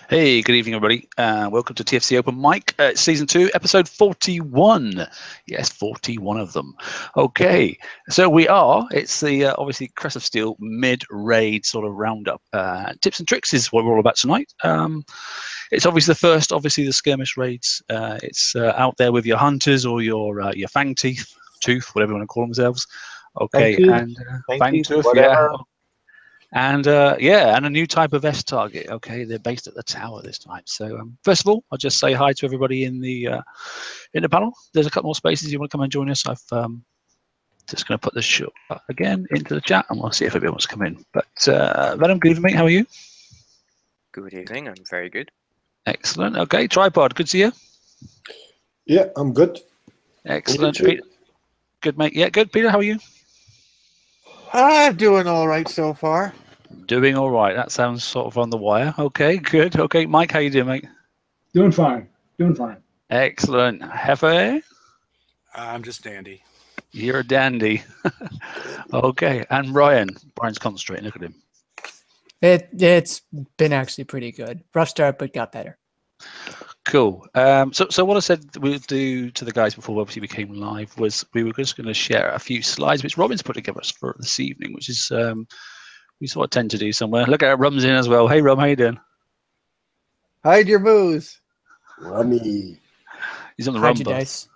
Hey, good evening, everybody. Welcome to TFC Open Mic, Season 2, Episode 41. Yes, 41 of them. Okay, so it's the, obviously, Crest of Steel mid-raid sort of roundup. Tips and tricks is what we're all about tonight. It's obviously the first, the skirmish raids. It's out there with your hunters or your Fang tooth, whatever you want to call themselves. Okay, and Fang tooth, yeah. And and a new type of S target. Okay, they're based at the tower this time. So first of all, I'll just say hi to everybody in the panel. There's a couple more spaces. You want to come and join us? I've just going to put this shot again into the chat, and we'll see if everybody wants to come in. But Venom, good evening, mate. How are you? Good evening. I'm very good. Excellent. Okay, Tripod, good to see you. Yeah, I'm good. Excellent. Peter, good, mate. Yeah, good. Peter, how are you? I'm doing all right so far. Doing all right. That sounds sort of on the wire. Okay, good. Okay, Mike, how you doing, mate? Doing fine. Doing fine. Excellent. Hefe? I'm just dandy. You're a dandy. Okay, and Brian's concentrating. Look at him. It's been actually pretty good. Rough start, but got better. Cool. So what I said we'll do to the guys before we obviously became live was we were just going to share a few slides which Robin's put together for this evening, which is we sort of tend to do somewhere. Look at Rum's in as well. Hey Rum, how you doing? Hide your moves. Rummy. He's on the Hide rum your dice.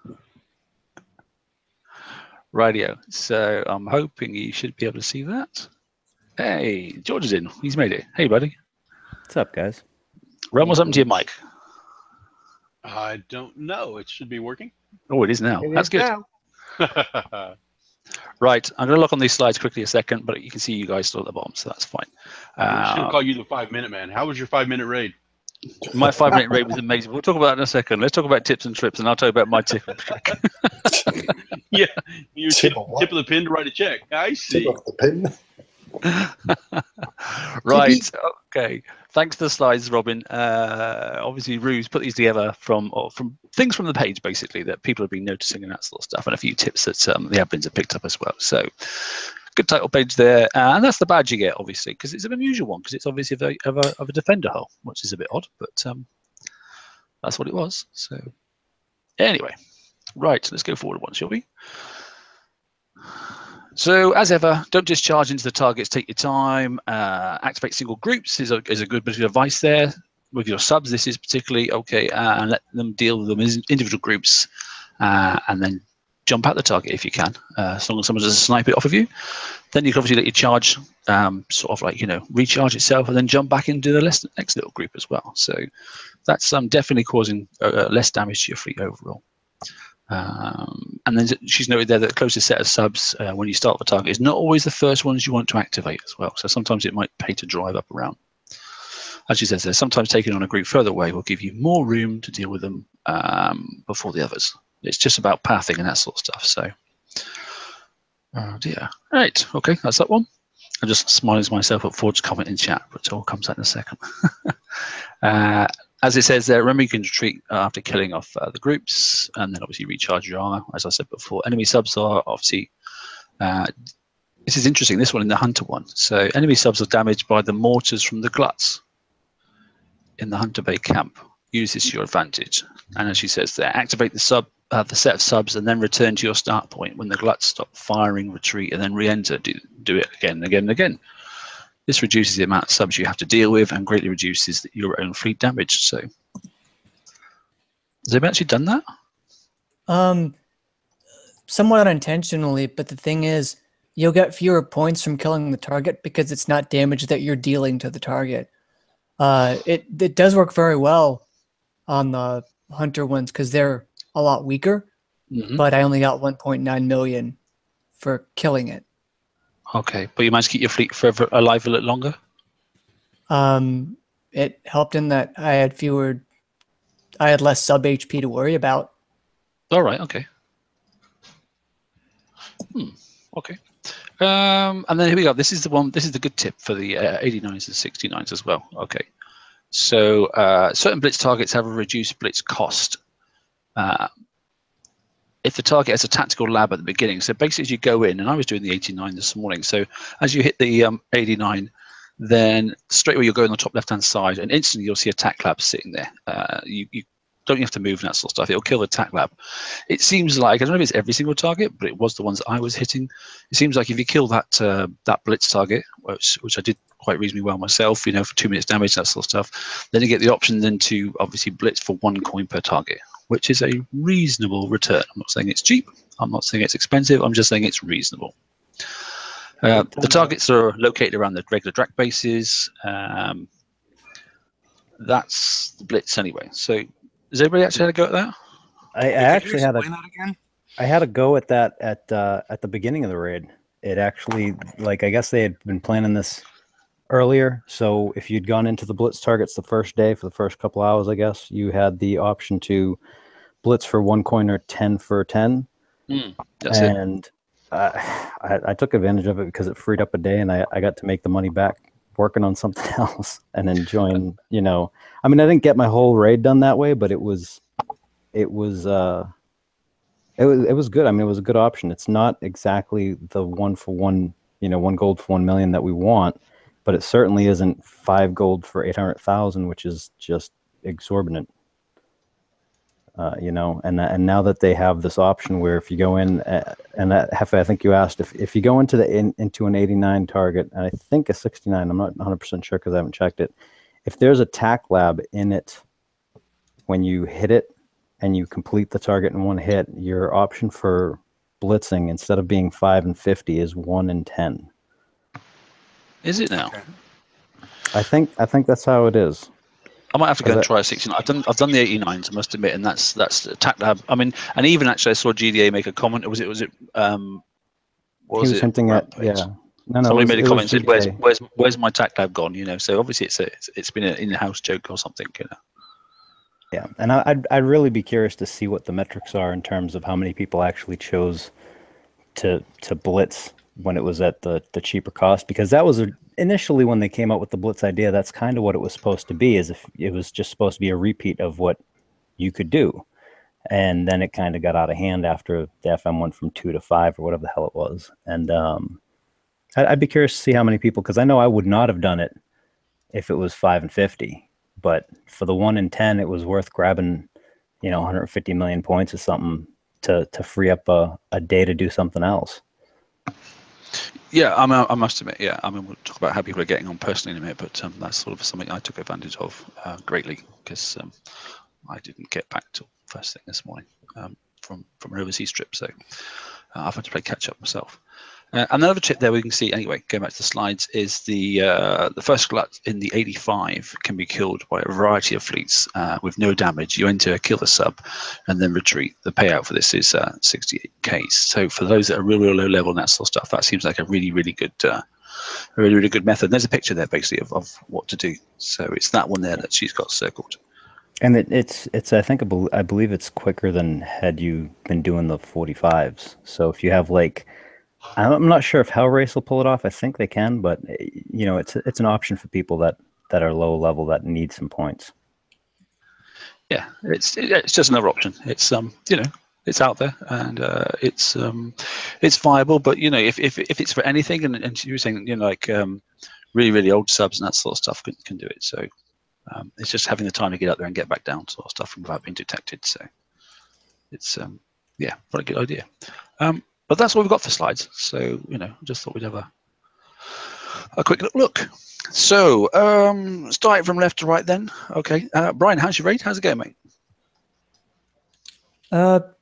Radio. So I'm hoping you should be able to see that. Hey, George is in. He's made it. Hey buddy. What's up, guys? Rum, what's happened to your mic? I don't know. It should be working. Oh, it is now. That's good. Now. Right, I'm going to look on these slides quickly a second, but you can see you guys still at the bottom, so that's fine. I should call you the 5-minute man. How was your 5-minute raid? My 5-minute raid was amazing. We'll talk about that in a second. Let's talk about tips and trips, and I'll tell you about my tip and trick. Yeah, you tip of the pin to write a check. I see. Tip of the pin. Right. Okay. Thanks for the slides, Robin. Obviously, Rue's put these together from things from the page, basically, that people have been noticing and that sort of stuff, and a few tips that the admins have picked up as well. So, good title page there, and that's the badge you get, obviously, because it's an unusual one, because it's obviously of a defender hull, which is a bit odd, but that's what it was. So, anyway, right. Let's go forward one, shall we? So, as ever, don't just charge into the targets. Take your time. Activate single groups is a good bit of advice there. With your subs, this is particularly okay, and let them deal with them as individual groups, and then jump at the target if you can. As long as someone doesn't snipe it off of you, then you can obviously let your charge sort of like, recharge itself, and then jump back into the next little group as well. So that's definitely causing less damage to your fleet overall. And then she's noted there that the closest set of subs when you start the target is not always the first ones you want to activate as well. So sometimes it might pay to drive up around. As she says there, sometimes taking on a group further away will give you more room to deal with them before the others. It's just about pathing and that sort of stuff. So, oh dear. Right, okay, that's that one. I'm just smiling to myself at Ford's comment in chat, but it all comes out in a second. As it says there, remember you can retreat after killing off the groups, and then obviously recharge your armor. As I said before, enemy subs are obviously, this is interesting, this one in the Hunter one. So enemy subs are damaged by the mortars from the gluts in the Hunter Bay camp. Use this to your advantage. And as she says there, activate the set of subs and then return to your start point. When the gluts stop firing, retreat, and then re-enter. Do it again and again and again. This reduces the amount of subs you have to deal with and greatly reduces your own fleet damage. So, has anybody actually done that? Somewhat unintentionally, but the thing is, you'll get fewer points from killing the target because it's not damage that you're dealing to the target. It does work very well on the Hunter ones because they're a lot weaker, but I only got 1.9 million for killing it. Okay, but you managed to keep your fleet forever alive a little longer? It helped in that I had less sub HP to worry about. All right, okay. Okay. And then here we go. This is the one. This is the good tip for the 89s and 69s as well. Okay. So certain blitz targets have a reduced blitz cost. If the target has a tactical lab at the beginning, so basically as you go in, and I was doing the 89 this morning, so as you hit the 89, then straight away you'll go on the top left-hand side, and instantly you'll see a tac lab sitting there. You don't have to move and that sort of stuff. It'll kill the tac lab. It seems like, I don't know if it's every single target, but it was the ones that I was hitting. It seems like if you kill that that blitz target, which I did quite reasonably well myself, you know, for 2 minutes damage, that sort of stuff, then you get the option then to obviously blitz for 1 coin per target, which is a reasonable return. I'm not saying it's cheap. I'm not saying it's expensive. I'm just saying it's reasonable. The targets are located around the regular drag bases. That's the blitz anyway. So does everybody actually had a go at that? I actually had that again? I had a go at that at the beginning of the raid. It actually, like, I guess they had been planning this earlier. So if you'd gone into the blitz targets the first day for the first couple hours, I guess you had the option to blitz for 1 coin or 10 for 10. That's and I took advantage of it because it freed up a day, and I got to make the money back working on something else and enjoying, you know, I mean, I didn't get my whole raid done that way, but it was good. I mean, it was a good option. It's not exactly the 1 for 1, you know, 1 gold for 1 million that we want, but it certainly isn't 5 gold for 800,000, which is just exorbitant. You know, and now that they have this option where if you go in, and that, Hefe, I think you asked, if you go into into an 89 target, and I think a 69, I'm not 100% sure because I haven't checked it. If there's a tac lab in it, when you hit it and you complete the target in 1 hit, your option for blitzing, instead of being 5 and 50, is 1 and 10. Is it now? Okay. I think that's how it is. I might have to go and try a 69. I've done the 89s, I must admit, and that's tac lab. I mean, and even actually, I saw GDA make a comment. Was it? He was hinting at, yeah. No, Somebody made a comment and said, GDA. "Where's my tac lab gone?" You know, so obviously it's been an in-house joke or something. You know. Yeah, and I'd really be curious to see what the metrics are in terms of how many people actually chose to blitz when it was at the cheaper cost, because that was initially when they came up with the blitz idea. That's kind of what it was supposed to be, is if it was just supposed to be a repeat of what you could do, and then it kind of got out of hand after the FM went from 2 to 5 or whatever the hell it was. And I'd be curious to see how many people, because I know I would not have done it if it was 5 and 50. But for the 1 in 10, it was worth grabbing, you know, 150 million points or something to free up a day to do something else. Yeah, I must admit, yeah. I mean, we'll talk about how people are getting on personally in a minute, but that's sort of something I took advantage of greatly, because I didn't get back till first thing this morning from an overseas trip, so I've had to play catch up myself. Another tip there we can see, anyway, going back to the slides, is the first glut in the 85 can be killed by a variety of fleets with no damage. You enter, kill the sub, and then retreat. The payout for this is 68k. So for those that are real low level and that sort of stuff, that seems like a really good method. And there's a picture there basically of what to do. So it's that one there that she's got circled. And it's I believe it's quicker than had you been doing the 45s. So if you have, like, I'm not sure if Hellrace will pull it off. I think they can, but you know, it's an option for people that are low level that need some points. Yeah, it's just another option. It's you know, it's out there, and it's viable. But you know, if it's for anything, and you were saying, you know, like really old subs and that sort of stuff can do it. So it's just having the time to get up there and get back down, sort of stuff, without being detected. So it's yeah, what a good idea. But that's all we've got for slides. So, you know, just thought we'd have a quick look. So, starting from left to right then. Okay. Brian, how's your raid? How's it going, mate?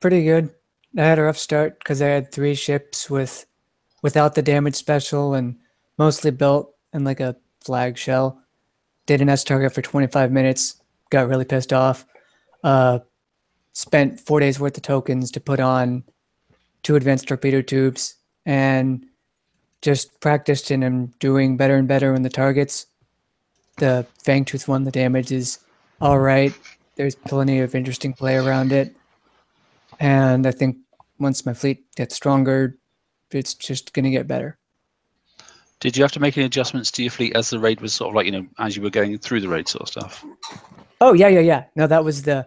Pretty good. I had a rough start because I had 3 ships without the damage special and mostly built in like a flag shell. Did an S target for 25 minutes. Got really pissed off. Spent 4 days worth of tokens to put on 2 advanced torpedo tubes, and just practiced, and I'm doing better and better in the targets. The Fang Tooth one, the damage is all right. There's plenty of interesting play around it. And I think once my fleet gets stronger, it's just going to get better. Did you have to make any adjustments to your fleet as the raid was sort of like, you know, as you were going through the raid sort of stuff? Oh, yeah. No, that was the...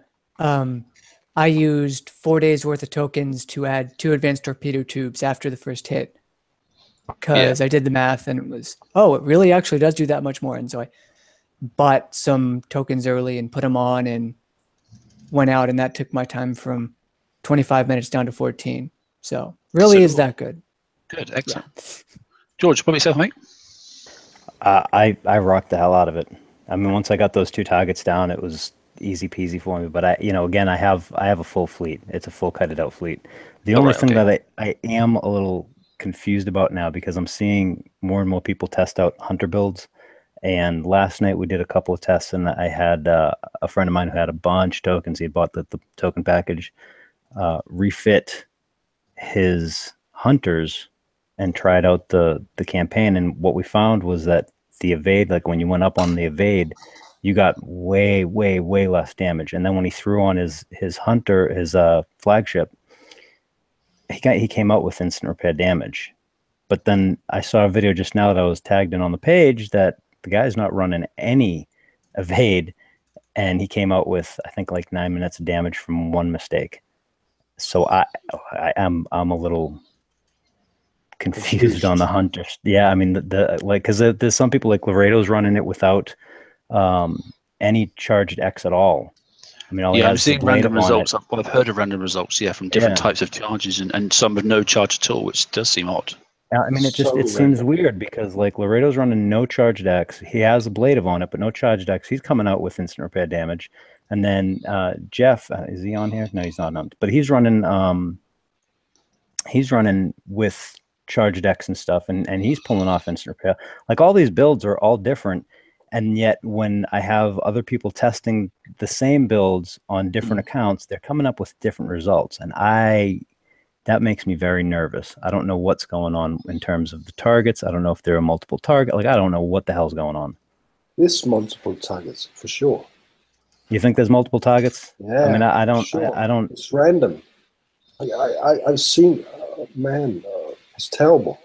I used 4 days worth of tokens to add 2 advanced torpedo tubes after the first hit. because I did the math and it was, oh, it really actually does do that much more. And so I bought some tokens early and put them on and went out, and that took my time from 25 minutes down to 14. So really is that good. Good, excellent. Yeah. George, what about yourself, mate? I rocked the hell out of it. I mean, once I got those 2 targets down, it was easy peasy for me. But again, I have a full fleet. It's a full kited out fleet. The only thing that I am a little confused about now, because I'm seeing more and more people test out hunter builds. And last night we did a couple of tests, and I had a friend of mine who had a bunch of tokens. He had bought the token package, refit his hunters, and tried out the campaign. And what we found was that the evade, like when you went up on the evade, you got way less damage. And then when he threw on his hunter, his flagship, he came out with instant repair damage. But then I saw a video just now that I was tagged in on the page that the guy's not running any evade, and he came out with, I think, like 9 minutes of damage from 1 mistake. So I'm a little confused on the hunters. Yeah, I mean because there's some people like Laredo's running it without any charged X at all. I mean, I'm seeing random results. I've heard of random results, from different types of charges, and some with no charge at all, which does seem odd. I mean, it seems weird because like Laredo's running no charged X. He has a blade on it, but no charged X. He's coming out with instant repair damage. And then Jeff, is he on here? No, he's not on. But he's running with charged X and stuff, and he's pulling off instant repair. Like all these builds are all different, and yet when I have other people testing the same builds on different accounts, they're coming up with different results, and that makes me very nervous. I don't know what's going on in terms of the targets. I don't know if there are multiple targets. Like I don't know what the hell's going on. There's multiple targets for sure. You think there's multiple targets? Yeah. I mean, I don't. Sure. I don't. It's random. I've seen. Man, it's terrible.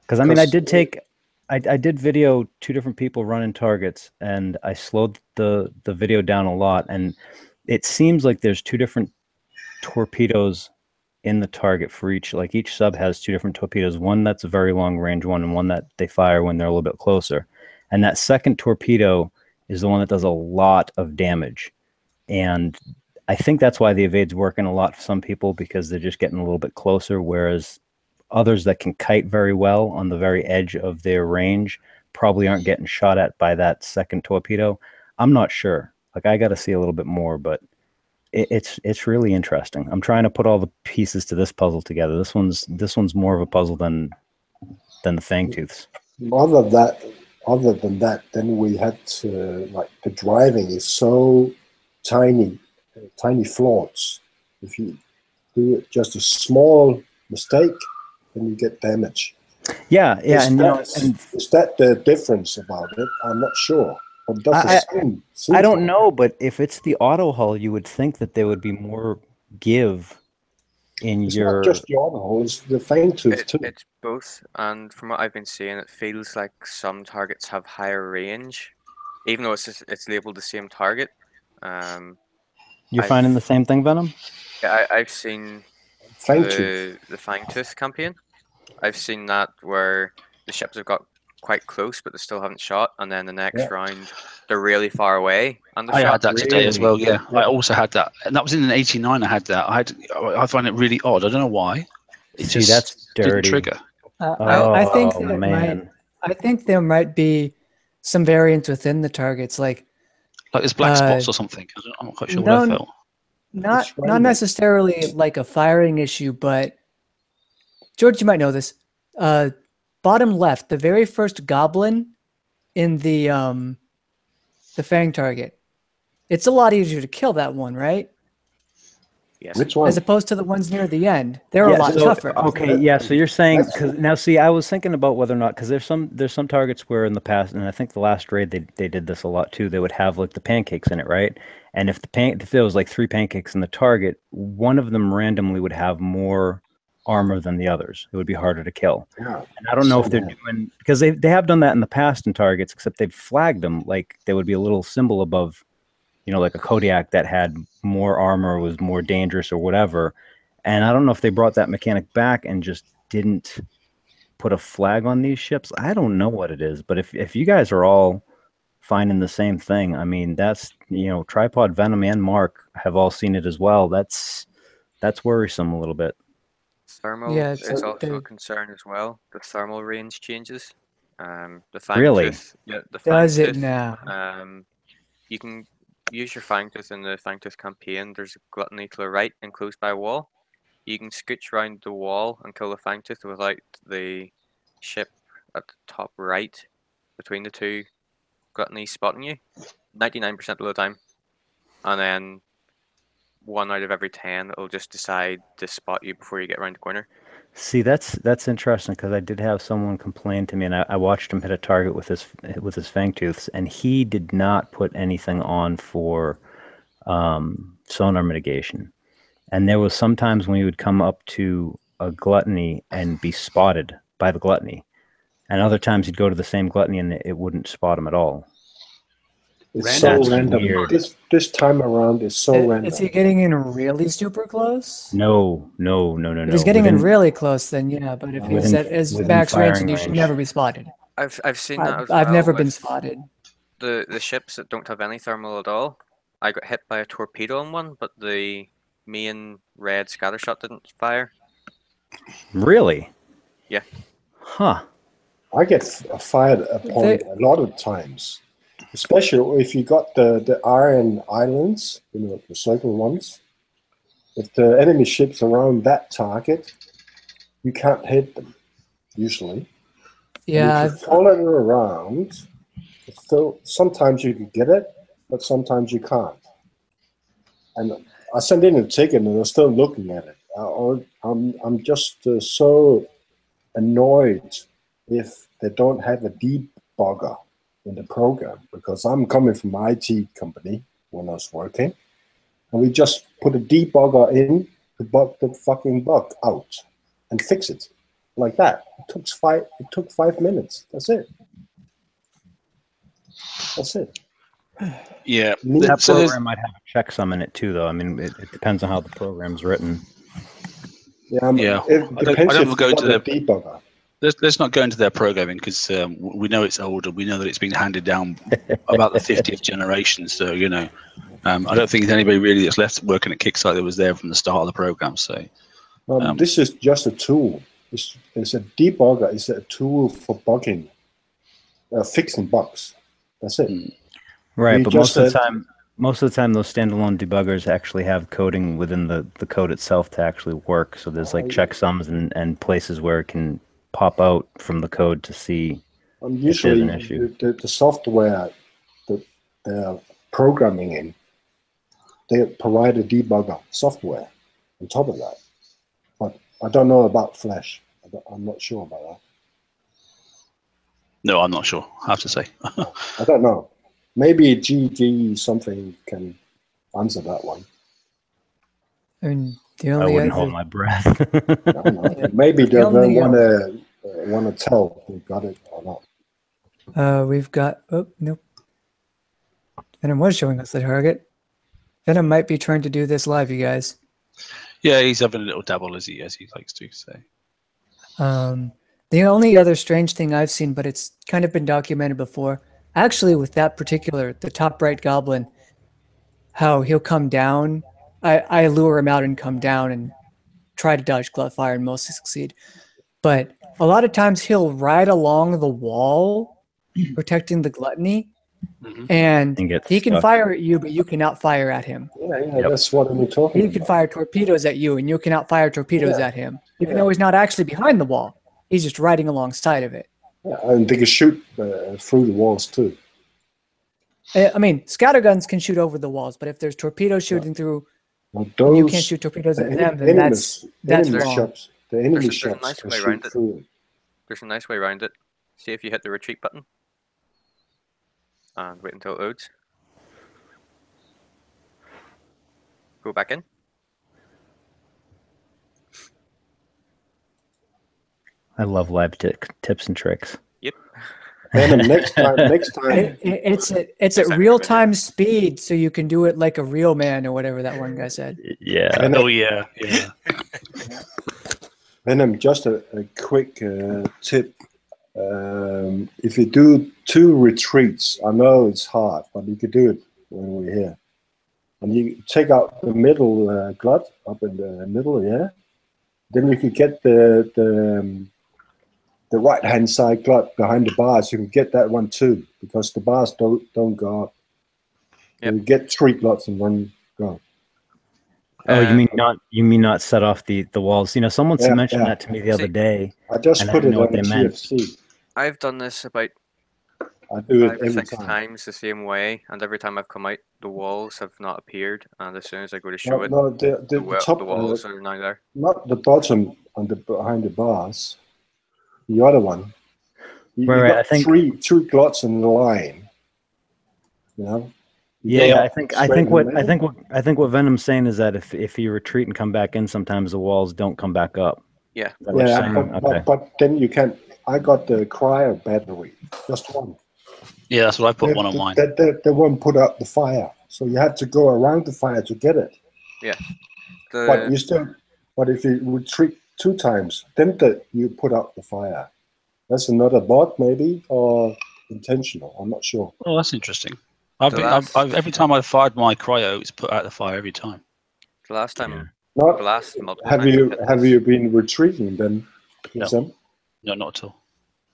Because I mean, I did video 2 different people running targets, and I slowed the video down a lot, and it seems like there's 2 different torpedoes in the target for each. Like each sub has 2 different torpedoes. One that's a very long range one, and one that they fire when they're a little bit closer. And that second torpedo is the one that does a lot of damage. And I think that's why the evade's working a lot for some people, because they're just getting a little bit closer, whereas others that can kite very well on the very edge of their range probably aren't getting shot at by that second torpedo. I'm not sure. Like I got to see a little bit more, but it's really interesting. I'm trying to put all the pieces to this puzzle together. This one's more of a puzzle than the Fangtooths. Other than that, then we had to, like, the driving is so tiny flaws. If you do just a small mistake, then you get damage. Yeah. Is that the difference about it? I'm not sure. I don't know, but if it's the auto hull, you would think that there would be more give in it's your. Not just the auto hull; it's the Fangtooth too. It's both, and from what I've been seeing, it feels like some targets have higher range, even though it's labeled the same target. You're finding the same thing, Venom? Yeah, I've seen the Fangtooth campaign. I've seen that where the ships have got quite close, but they still haven't shot, and then the next round they're really far away. And I had that today as well. Yeah, I also had that, and that was in an 89. I had that. I find it really odd. I don't know why. That's dirty. Didn't trigger. I think there might be some variance within the targets, like there's black spots or something. I'm not quite sure what I felt. Not necessarily like a firing issue, but George, you might know this. Bottom left, the very first goblin in the Fang target. It's a lot easier to kill that one, right? Yes. Which one? As opposed to the ones near the end. They're a lot tougher. Okay, yeah. So you're saying, because now see, I was thinking about whether or not, because there's some targets where in the past, and I think the last raid they did this a lot too. They would have like the pancakes in it, right? And if there was like 3 pancakes in the target, one of them randomly would have more armor than the others. It would be harder to kill. Yeah. And I don't know if they're doing, because they have done that in the past in targets, except they've flagged them like there would be a little symbol above, like a Kodiak that had more armor, was more dangerous or whatever. And I don't know if they brought that mechanic back and just didn't put a flag on these ships. I don't know what it is, but if you guys are all finding the same thing, I mean, that's, Tripod, Venom, and Mark have all seen it as well. That's worrisome a little bit. Thermal is also a concern as well. The thermal range changes. The Fang Really? Tooth, yeah, the Does Fang it Tooth, now? you can use your Fang Tooth in the Fang Tooth campaign. There's a gluttony to the right enclosed by a wall. You can scooch around the wall and kill the Fang Tooth without the ship at the top right between the two gluttonies spotting you 99% of the time. And then 1 out of every 10 it'll just decide to spot you before you get around the corner. See, that's interesting, because I did have someone complain to me, and I watched him hit a target with his Fang Tooths, and he did not put anything on for sonar mitigation. And there was sometimes when he would come up to a gluttony and be spotted by the gluttony, and other times he'd go to the same gluttony and it wouldn't spot him at all. It's so random. This time around is so random. Is he getting in really super close? No. If he's getting in really close, then yeah. But if he's at his max range, then he should never be spotted. I've seen that as well. I've never been spotted. The ships that don't have any thermal at all. I got hit by a torpedo on one, but the main red scattershot didn't fire. Really? Yeah. Huh. I get fired upon a lot of times. Especially if you got the iron islands, the circle ones. If the enemy ships around that target, you can't hit them, usually. Yeah. If you follow it around, so sometimes you can get it, but sometimes you can't. And I send in a ticket and they're still looking at it. I'm just so annoyed if they don't have a debugger in the program, because I'm coming from an IT company when I was working, and we just put a debugger in to bug the fucking bug out and fix it like that. It took 5 minutes. That's it. Yeah. That program might have a checksum in it too, though. I mean, it depends on how the program's written. Yeah. It depends if you got the debugger. Let's not go into their programming, because we know it's older. We know that it's been handed down about the 50th generation. So, I don't think there's anybody really that's left working at Kickstarter that was there from the start of the program. So, this is just a tool. It's a debugger. It's a tool for bugging, fixing bugs. That's it. Right, but most of the time, those standalone debuggers actually have coding within the code itself to actually work. So there's like checksums and places where it can pop out from the code to see if there's an issue. The software that they're programming in, they provide a debugger software on top of that. But I don't know about Flash. I'm not sure about that. No, I'm not sure. I have to say. I don't know. Maybe GG something can answer that one. I mean, I wouldn't hold my breath. Maybe they don't want to tell we got it or not. We've got. Oh nope. Venom was showing us the target. Venom might be trying to do this live, you guys. Yeah, he's having a little dabble as he likes to say. The only other strange thing I've seen, but it's kind of been documented before, actually with that particular, the top right goblin, how he'll come down. I lure him out and come down and try to dodge glove fire and mostly succeed. But a lot of times he'll ride along the wall, protecting the gluttony, and he can fire at you, but you cannot fire at him. Yeah, that's what I'm talking about. He can fire torpedoes at you, and you cannot fire torpedoes at him. Even though he's not actually behind the wall. He's just riding alongside of it. Yeah, and they can shoot through the walls too. I mean, scatterguns can shoot over the walls, but if there's torpedoes shooting through, you can't shoot torpedoes at them, then that's wrong. The enemy shops can shoot through. There's a nice way around it. See if you hit the retreat button. And wait until it loads. Go back in. I love live tips and tricks. Yep. And next time. It's at real time speed, so you can do it like a real man or whatever that one guy said. Yeah. Oh yeah. Venom, just a quick tip. If you do 2 retreats, I know it's hard, but you could do it when we're here. And you take out the middle glut up in the middle, yeah. Then you could get the right-hand side glut behind the bars. You can get that one too, because the bars don't go up. Yep. You get 3 gluts in one go. Oh, you mean not set off the walls? You know, someone mentioned that to me the other day. I just put it on the TFC. I've done this about I do it 5 or every 6 time. times the same way, and every time I've come out, the walls have not appeared, and as soon as I go to show it, the top, the walls are now there. Not the bottom on the behind the bars. The other one. You got I think 3 gluts in the line. You know. I think what Venom's saying is that if you retreat and come back in, sometimes the walls don't come back up. Yeah. But then you can. I got the cryo battery, just one. Yeah, that's what I put one on mine. The one put out the fire, so you had to go around the fire to get it. Yeah. But if you retreat 2 times, then you put out the fire. That's another bot, maybe, or intentional. I'm not sure. Oh, that's interesting. Every time I've fired my cryo, it's put out the fire every time. The last time. Have you been retreating then? No, not at all.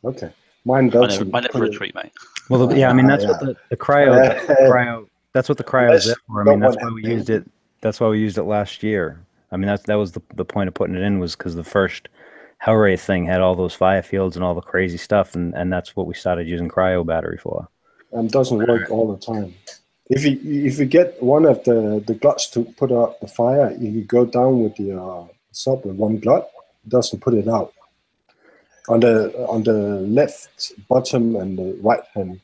Okay. Mine doesn't. I never retreat, mate. Well, I mean, that's what the cryo, that's what the cryo is there for. I mean, that's why we used it. That's why we used it last year. I mean, that was the point of putting it in, was because the first Hellray thing had all those fire fields and all the crazy stuff, and that's what we started using cryo battery for. Doesn't work all the time. If you get one of the gluts to put out the fire, you go down with the sub with 1 glut. It doesn't put it out. On the left bottom and the right hand.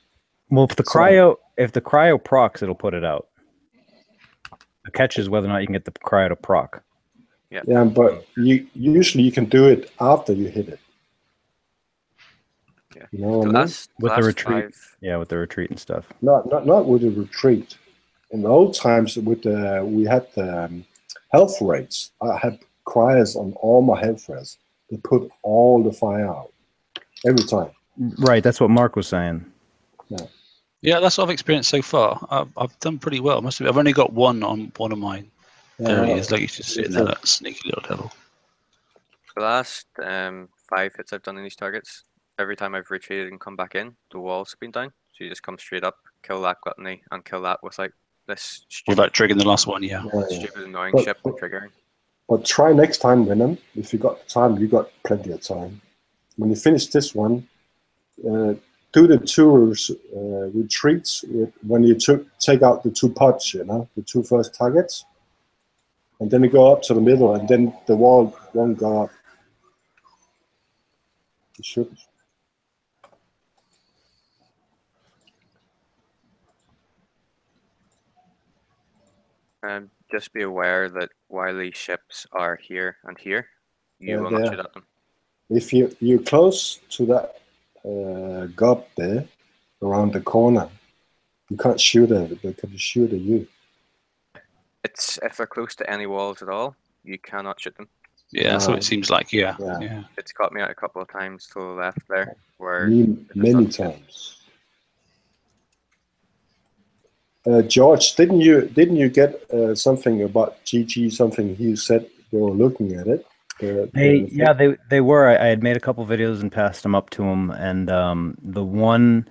Well, if the cryo procs, it'll put it out. The catch is whether or not you can get the cryo to proc. Yeah, but usually you can do it after you hit it. Yeah. You know what I mean? With the retreat. Yeah, with the retreat and stuff. Not with the retreat. In the old times, we had the health rates. I had cryos on all my health rates. They put all the fire out every time. Right, that's what Mark was saying. Yeah, that's what I've experienced so far. I've done pretty well. I've only got 1 on one of mine. There he is, like he's just sitting there, that sneaky little devil. The last 5 hits I've done in these targets, every time I've retreated and come back in, the walls have been down. So you just come straight up, kill that gluttony, and kill that with like this stupid, without triggering the last one, stupid annoying ship triggering. But try next time, Venom. If you got time, you got plenty of time. When you finish this one, do the 2 retreats when you take out the 2 pots, you know, the 2 first targets. And then you go up to the middle, and then the wall won't go up. It should. Just be aware that while these ships are here and here, you will not shoot at them. If you're close to that gob there, around the corner, you can't shoot at it. They can shoot at you. If they're close to any walls at all, you cannot shoot them. Yeah, that's what it seems like. Yeah. It's got me out a couple of times to the left there, where many times. George, didn't you get something about GG? Something he said they were looking at it. They were. I had made a couple videos and passed them up to him, and the one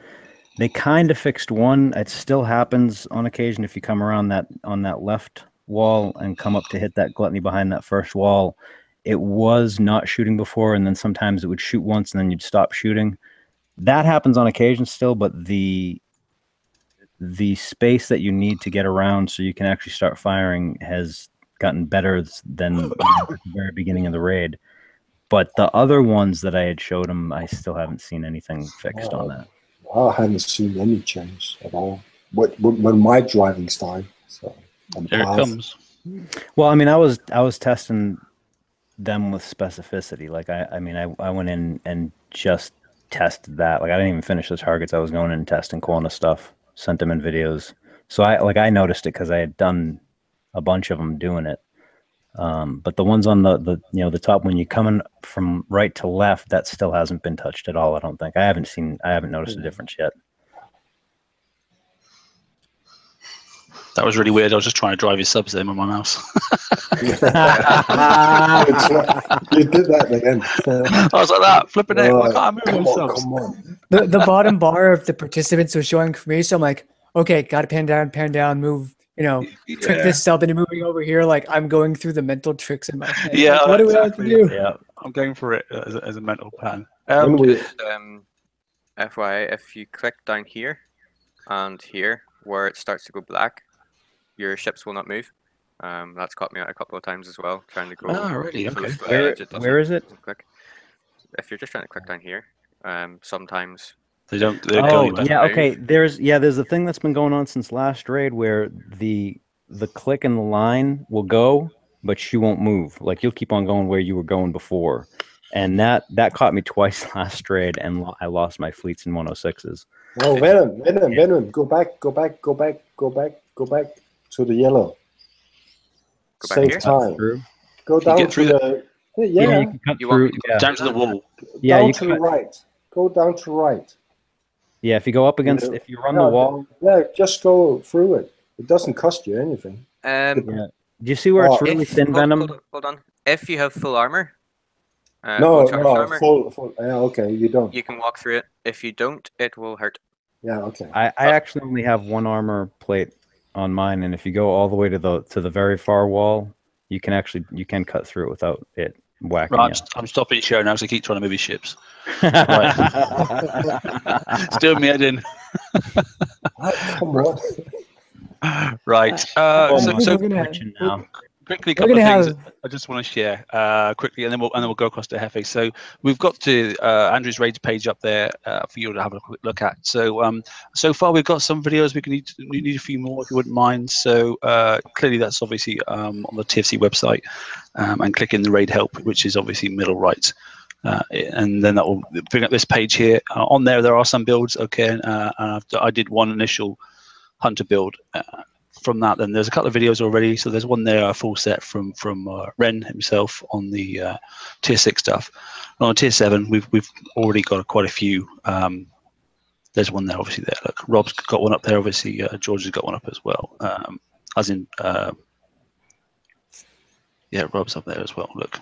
they kind of fixed one. It still happens on occasion if you come around on that left wall and come up to hit that gluttony behind that first wall. It was not shooting before, and then sometimes it would shoot once and then you'd stop shooting. That happens on occasion still, but the space that you need to get around so you can actually start firing has gotten better than at the very beginning of the raid. But the other ones that I had showed him, I still haven't seen anything fixed on that. I haven't seen any change at all. When my driving style, so here it comes. Well, I mean, I was testing them with specificity. Like I went in and just tested that. Like I didn't even finish the targets. I was going in and testing corner stuff. Sent them in videos. So I noticed it because I had done a bunch of them doing it. But the ones on the the top when you're coming from right to left, that still hasn't been touched at all. I don't think. I haven't noticed a difference yet. That was really weird. I was just trying to drive his subs in with my mouse. You did that again. I was like that, flipping it. Why can't I move Come my on, subs? come on. The bottom bar of the participants was showing for me, so I'm like, okay, got to pan down, move. Trick this sub into moving over here. Like I'm going through the mental tricks in my head. Yeah, like, what do we have to do? Yeah, I'm going for it as a mental plan. FYI, if you click down here and here where it starts to go black, your ships will not move. That's caught me out a couple of times as well, trying to go. Oh, really? Okay. Where is it? Click. If you're just trying to click down here, sometimes they don't. Yeah. Okay. There's a thing that's been going on since last raid where the click and the line will go, but she won't move. Like you'll keep on going where you were going before, and that caught me twice last raid, and I lost my fleets in 106s. Oh, Venom, go back to the yellow. Save time. Go down to the you can cut through. Down to the wall. Yeah, down to the right. Go down to right. Yeah, if you go up against, if you run the wall. Yeah, just go through it. It doesn't cost you anything. Do you see where it's really thin, Venom? Hold on. If you have full armor. Full. Yeah, okay, you don't. You can walk through it. If you don't, it will hurt. Yeah, okay. I actually only have one armor plate on mine, and if you go all the way to the very far wall, you can cut through it without it whacking you. I'm stopping the show now because I keep trying to move his ships. Still me head in. Come on. Right. Quickly, a couple of things I just want to share quickly, and then we'll go across to Hefe. So we've got to Andrew's Raids page up there for you to have a quick look at. So so far we've got some videos. We need a few more if you wouldn't mind. So clearly that's obviously on the TFC website, and click in the raid help, which is obviously middle right. And then that will bring up this page here. On there are some builds. Okay, and I did one initial hunter build. From that, then there's a couple of videos already. So there's one there, a full set from Ren himself on the tier 6 stuff. And on tier 7, we've already got quite a few. There's one there, obviously. There, look, Rob's got one up there. Obviously, George has got one up as well. Yeah, Rob's up there as well. Look,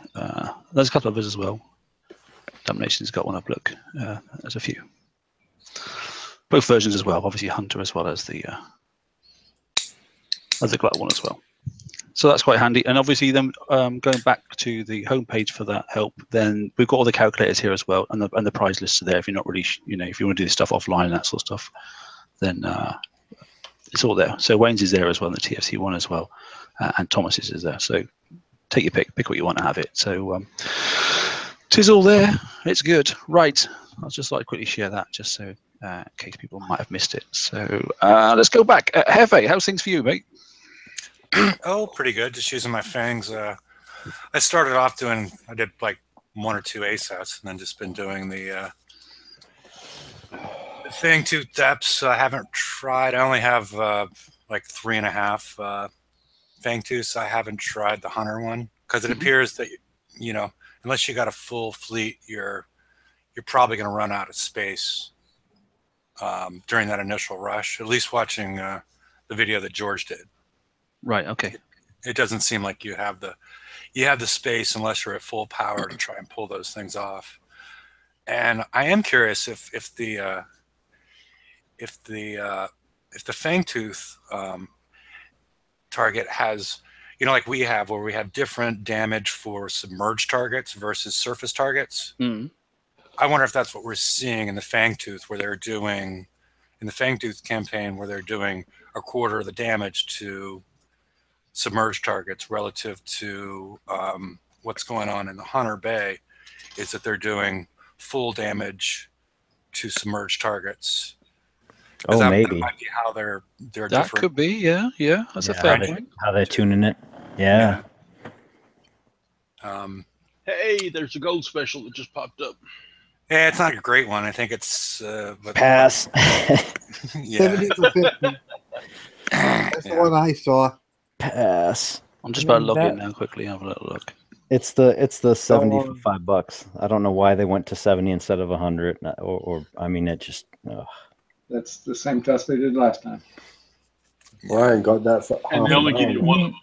there's a couple of others as well. Domination's got one up. Look, there's a few. Both versions as well. Obviously, Hunter as well as the Glut one as well. So that's quite handy. And obviously then going back to the homepage for that help, then we've got all the calculators here as well, and the prize lists are there. If you're not really, if you want to do this stuff offline and that sort of stuff, then it's all there. So Wayne's is there as well, and the TFC one as well, and Thomas's is there. So take your pick what you want to have it. So tis all there. It's good. Right. I'll just like quickly share that just so in case people might have missed it. So let's go back. Hefe, how's things for you, mate? Oh, pretty good. Just using my fangs. I started off I did like 1 or 2 ASATs, and then just been doing the Fang tooth depths. I haven't tried. I only have like 3.5 Fang tooths. I haven't tried the hunter one because it appears that unless you got a full fleet, you're probably going to run out of space during that initial rush. At least watching the video that George did. Right. Okay. It doesn't seem like you have the space unless you're at full power to try and pull those things off. And I am curious if the Fangtooth target has, like we have, where we have different damage for submerged targets versus surface targets. Mm. I wonder if that's what we're seeing in the Fangtooth, where they're doing in the Fangtooth campaign, where they're doing 1/4 of the damage to submerged targets relative to what's going on in the Hunter Bay, is that they're doing full damage to submerged targets. Oh, maybe that might be how they're that different. Could be, yeah. That's a fair point. How they're tuning it, yeah. Hey, there's a gold special that just popped up. Yeah, it's not a great one. I think it's pass. Yeah. 70 for 50. That's the one I saw. Pass. I'm just about to log in now quickly. Have a little look. It's the 70 for $5. I don't know why they went to 70 instead of 100. Or I mean, it just. That's the same test they did last time. Ryan got that for And they only give you one of them.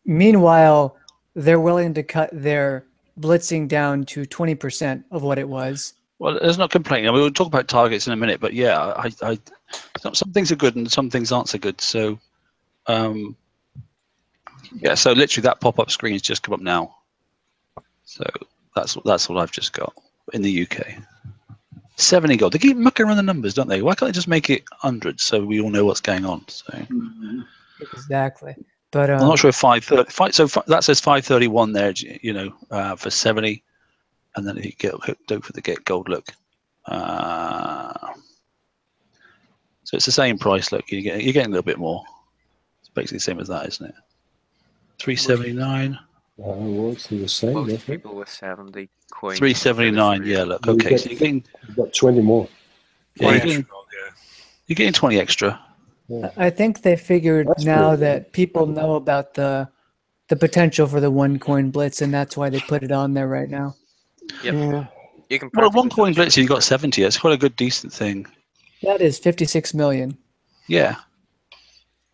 Meanwhile, they're willing to cut their blitzing down to 20% of what it was. Well, there's not complaining. I mean, we'll talk about targets in a minute, but yeah, some things are good and some things aren't so good. So, yeah, so literally that pop-up screen has just come up now. So that's what I've just got in the UK. 70 gold. They keep mucking around the numbers, don't they? Why can't they just make it 100 so we all know what's going on? So Exactly. But I'm not sure if 530. So that says 531 there, you know, for 70, and then if you don't forget gold. Look, so it's the same price. Look, you're getting a little bit more. It's basically the same as that, isn't it? 379. What's the same? Most people with 70 coins. 379. Yeah, look. Okay, so you've got 20 more. Yeah, you're getting 20 extra. Yeah. I think they figured now that people know about the potential for the 1 coin blitz, and that's why they put it on there right now. Yep. Yeah. You can. Well, 1 coin blitz, you've got 70. That's quite a good, decent thing. That is 56 million. Yeah.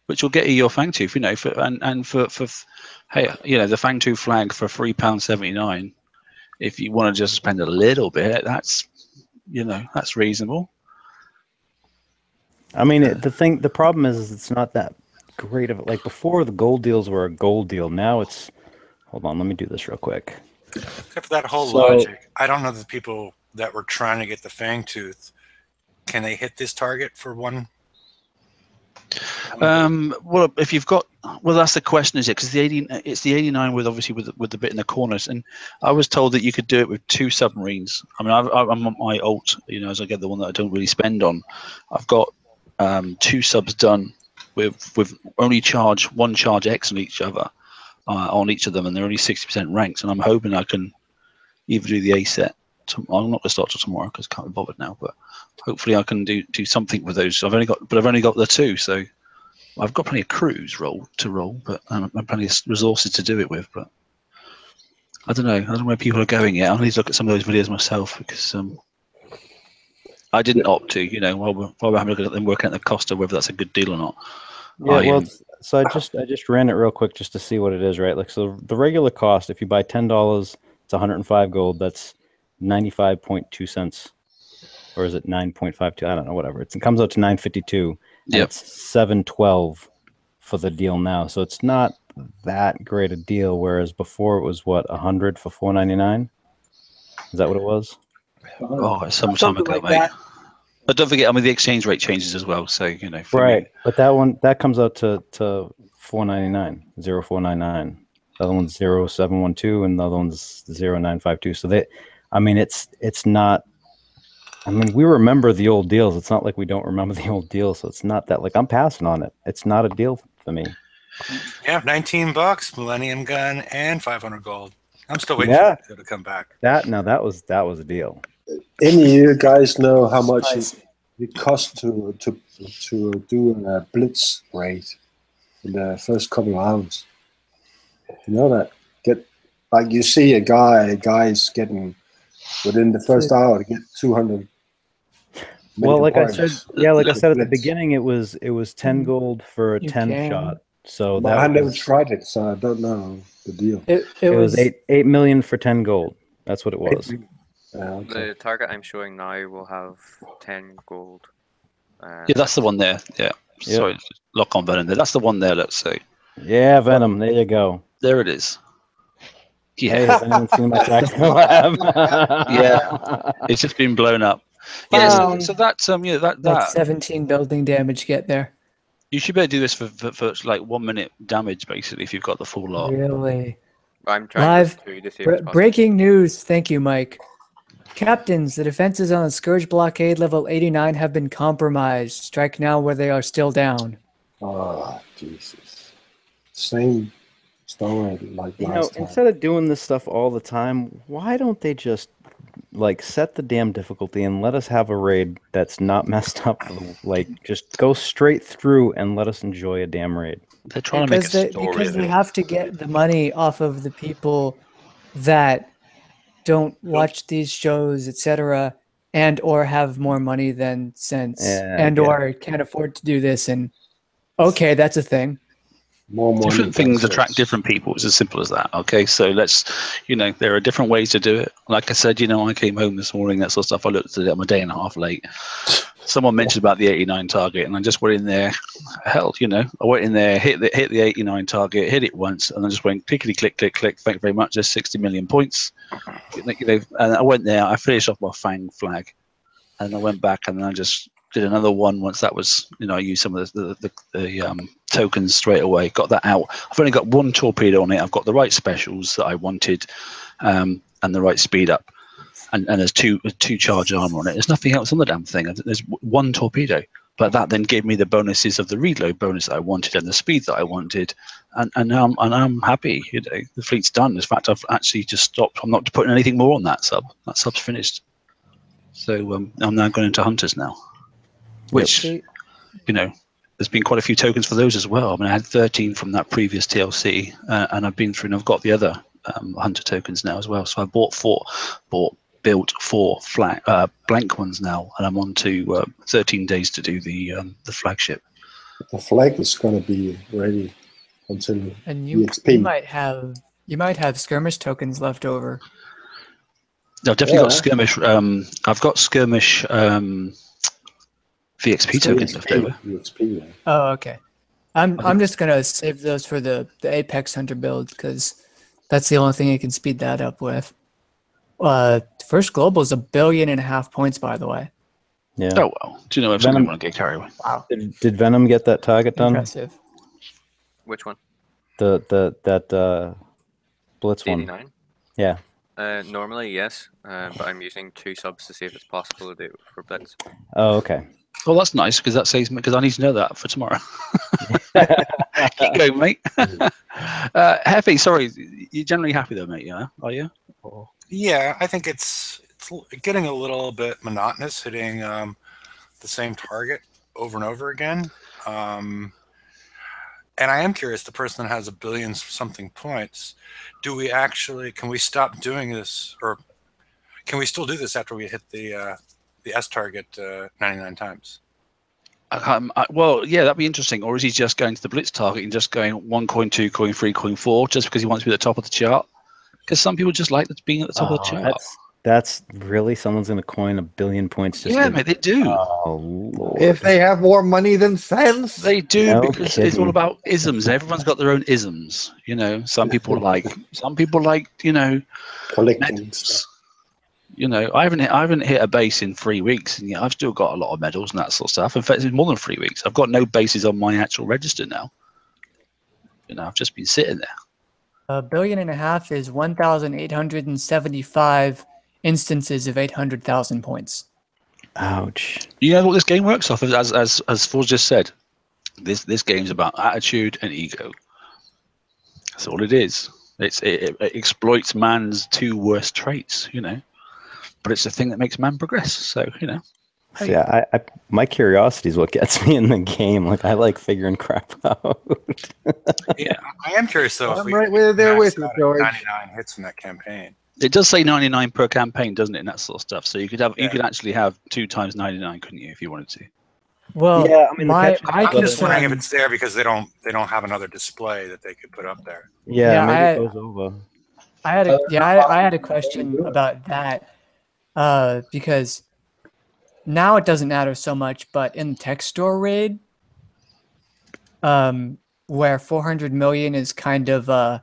Which will get you your Fang Tooth, you know, and for hey, you know, the Fang Tooth flag for £3.79. If you want to just spend a little bit, that's, you know, that's reasonable. I mean, the problem is it's not that great of it. Like before, the gold deals were a gold deal. Now it's, hold on, let me do this real quick. Except for that whole logic, I don't know the people that were trying to get the Fang Tooth. Can they hit this target for one? Well, if you've got, well, that's the question, is it? Because it's the 89 with obviously with the bit in the corners, and I was told that you could do it with 2 submarines. I mean, I'm on my alt, you know, as I get the one that I don't really spend on. I've got 2 subs done with only one charge X on each other, on each of them, and they're only 60% ranked. And I'm hoping I can either do the A set. I'm not going to start till tomorrow because I can't be bothered now, but hopefully I can do something with those. I've only got the 2, so I've got plenty of crews to roll, but and plenty of resources to do it with. But I don't know where people are going yet. I need to look at some of those videos myself because I didn't opt to, you know, while we're having a look at them working at the cost of whether that's a good deal or not. Yeah, so I just ran it real quick just to see what it is, right? Like, so the regular cost, if you buy $10, it's 105 gold. That's 95.2 cents, or is it 9.52? I don't know, whatever. It comes out to 9.52. Yeah, it's 7.12 for the deal now. So it's not that great a deal. Whereas before it was what, 100 for 4.99? Is that what it was? Oh, it's some time ago, like mate. That. But don't forget, I mean, the exchange rate changes as well. So, you know. Right. But that comes out to 4.99, 0.499. The other one's 0.712, and the other one's 0.952. So it's not. I mean, we remember the old deals. It's not like we don't remember the old deals. So it's not that, like, I'm passing on it. It's not a deal for me. Yeah, $19, Millennium Gun, and 500 gold. I'm still waiting for it to come back. That was a deal. Any of you guys know how much it costs to do a Blitz raid in the first couple of hours? You know that? Like you see a guy's getting within the first hour to get 200. Well, like points. I said at the beginning, it was 10 gold for a 10 shot. So I never tried it, so I don't know the deal. It was 8 million for 10 gold. That's what it was. Okay. The target I'm showing now will have 10 gold. Yeah, that's the one there. Yeah. Yep. Sorry, lock on Venom there. That's the one there, let's say. Yeah, Venom. There you go. There it is. Yeah. Hey, has anyone seen my tactical lab? Yeah. It's just been blown up. Yeah, so that's that's 17 building damage get there. You should be able to do this for like 1 minute damage, basically, if you've got the full lot. Really? I'm trying live breaking news. Thank you, Mike. Captains, the defenses on the Scourge blockade level 89 have been compromised. Strike now where they are still down. Oh, Jesus. Same story like last time. Instead of doing this stuff all the time, why don't they just like set the damn difficulty and let us have a raid that's not messed up. Like just go straight through and let us enjoy a damn raid. They're trying to make a story. Because they have to get the money off of the people that don't watch these shows, etc., and or have more money than sense, and or can't afford to do this. And okay, that's a thing. More money. Different things attract different people. It's as simple as that. Okay, so let's, there are different ways to do it. Like I said, I came home this morning, that sort of stuff. I looked at it, I'm a day and a half late. Someone mentioned about the 89 target, and I just went in there. Hell, I went in there, hit the 89 target, hit it once, and I just went clickety click click click. Thank you very much. There's 60 million points. And I went there. I finished off my Fang flag, and I went back, and then I just did another one once that was, I used some of the tokens straight away. Got that out. I've only got one torpedo on it. I've got the right specials that I wanted, and the right speed up. And there's two charge armor on it. There's nothing else on the damn thing. There's one torpedo, but that then gave me the bonuses of the reload bonus that I wanted and the speed that I wanted, and now I'm happy. The fleet's done. In fact, I've actually just stopped. I'm not putting anything more on that sub. That sub's finished. So I'm now going into hunters now, which there's been quite a few tokens for those as well. I mean, I had 13 from that previous TLC, and I've been through and I've got the other hunter tokens now as well. So I built four blank ones now, and I'm on to 13 days to do the flagship. The flag is going to be ready until and you EXP. You might have skirmish tokens left over. I've definitely got skirmish. I've got skirmish VXP tokens left over. VXP, yeah. Oh, okay. I'm just gonna save those for the Apex Hunter build because that's the only thing you can speed that up with. First global is 1.5 billion points, by the way. Yeah. Oh well. Do you know if someone want to get carried away? Wow. Did Venom get that target done? Impressive. Which one? That Blitz 89? one. Yeah. Normally, yes, but I'm using 2 subs to see if it's possible to do it for Blitz. Oh, okay. Well, that's nice because that saves me, because I need to know that for tomorrow. Keep going, mate. Heavy, sorry, you're generally happy though, mate? Yeah, are you? Or... Yeah, I think it's getting a little bit monotonous hitting the same target over and over again. And I am curious, the person that has 1 billion something points, can we stop doing this, or can we still do this after we hit the S target 99 times? Well, yeah, that'd be interesting. Or is he just going to the Blitz target and just going 1 coin, 2 coin, 3 coin, 4, just because he wants to be at the top of the chart? Because some people just like being at the top of the chart. That's really someone's going to coin 1 billion points. Just mate, they do. Oh, Lord. If they have more money than sense, they do, No because kidding. it's all about isms. Everyone's got their own isms. Some people like, collecting. I haven't hit a base in 3 weeks, and yet I've still got a lot of medals and that sort of stuff. In fact, it's more than 3 weeks. I've got no bases on my actual register now. I've just been sitting there. 1.5 billion is 1,875 instances of 800,000 points. Ouch. You know what this game works off of, as Forge just said. This game's about attitude and ego. That's all it is. It exploits man's 2 worst traits, but it's the thing that makes man progress. So, Hey. See, my curiosity is what gets me in the game. Like, I like figuring crap out. Yeah, I am curious though. I'm right there with you, George. 99 hits in that campaign. It does say 99 per campaign, doesn't it? And that sort of stuff. So you could actually have 2 times 99, couldn't you, if you wanted to? Well, yeah, I mean, I'm just wondering if it's there because they don't have another display that they could put up there. Yeah, maybe it goes over. I had a question about that because now it doesn't matter so much, but in Tech Store Raid, where 400 million is kind of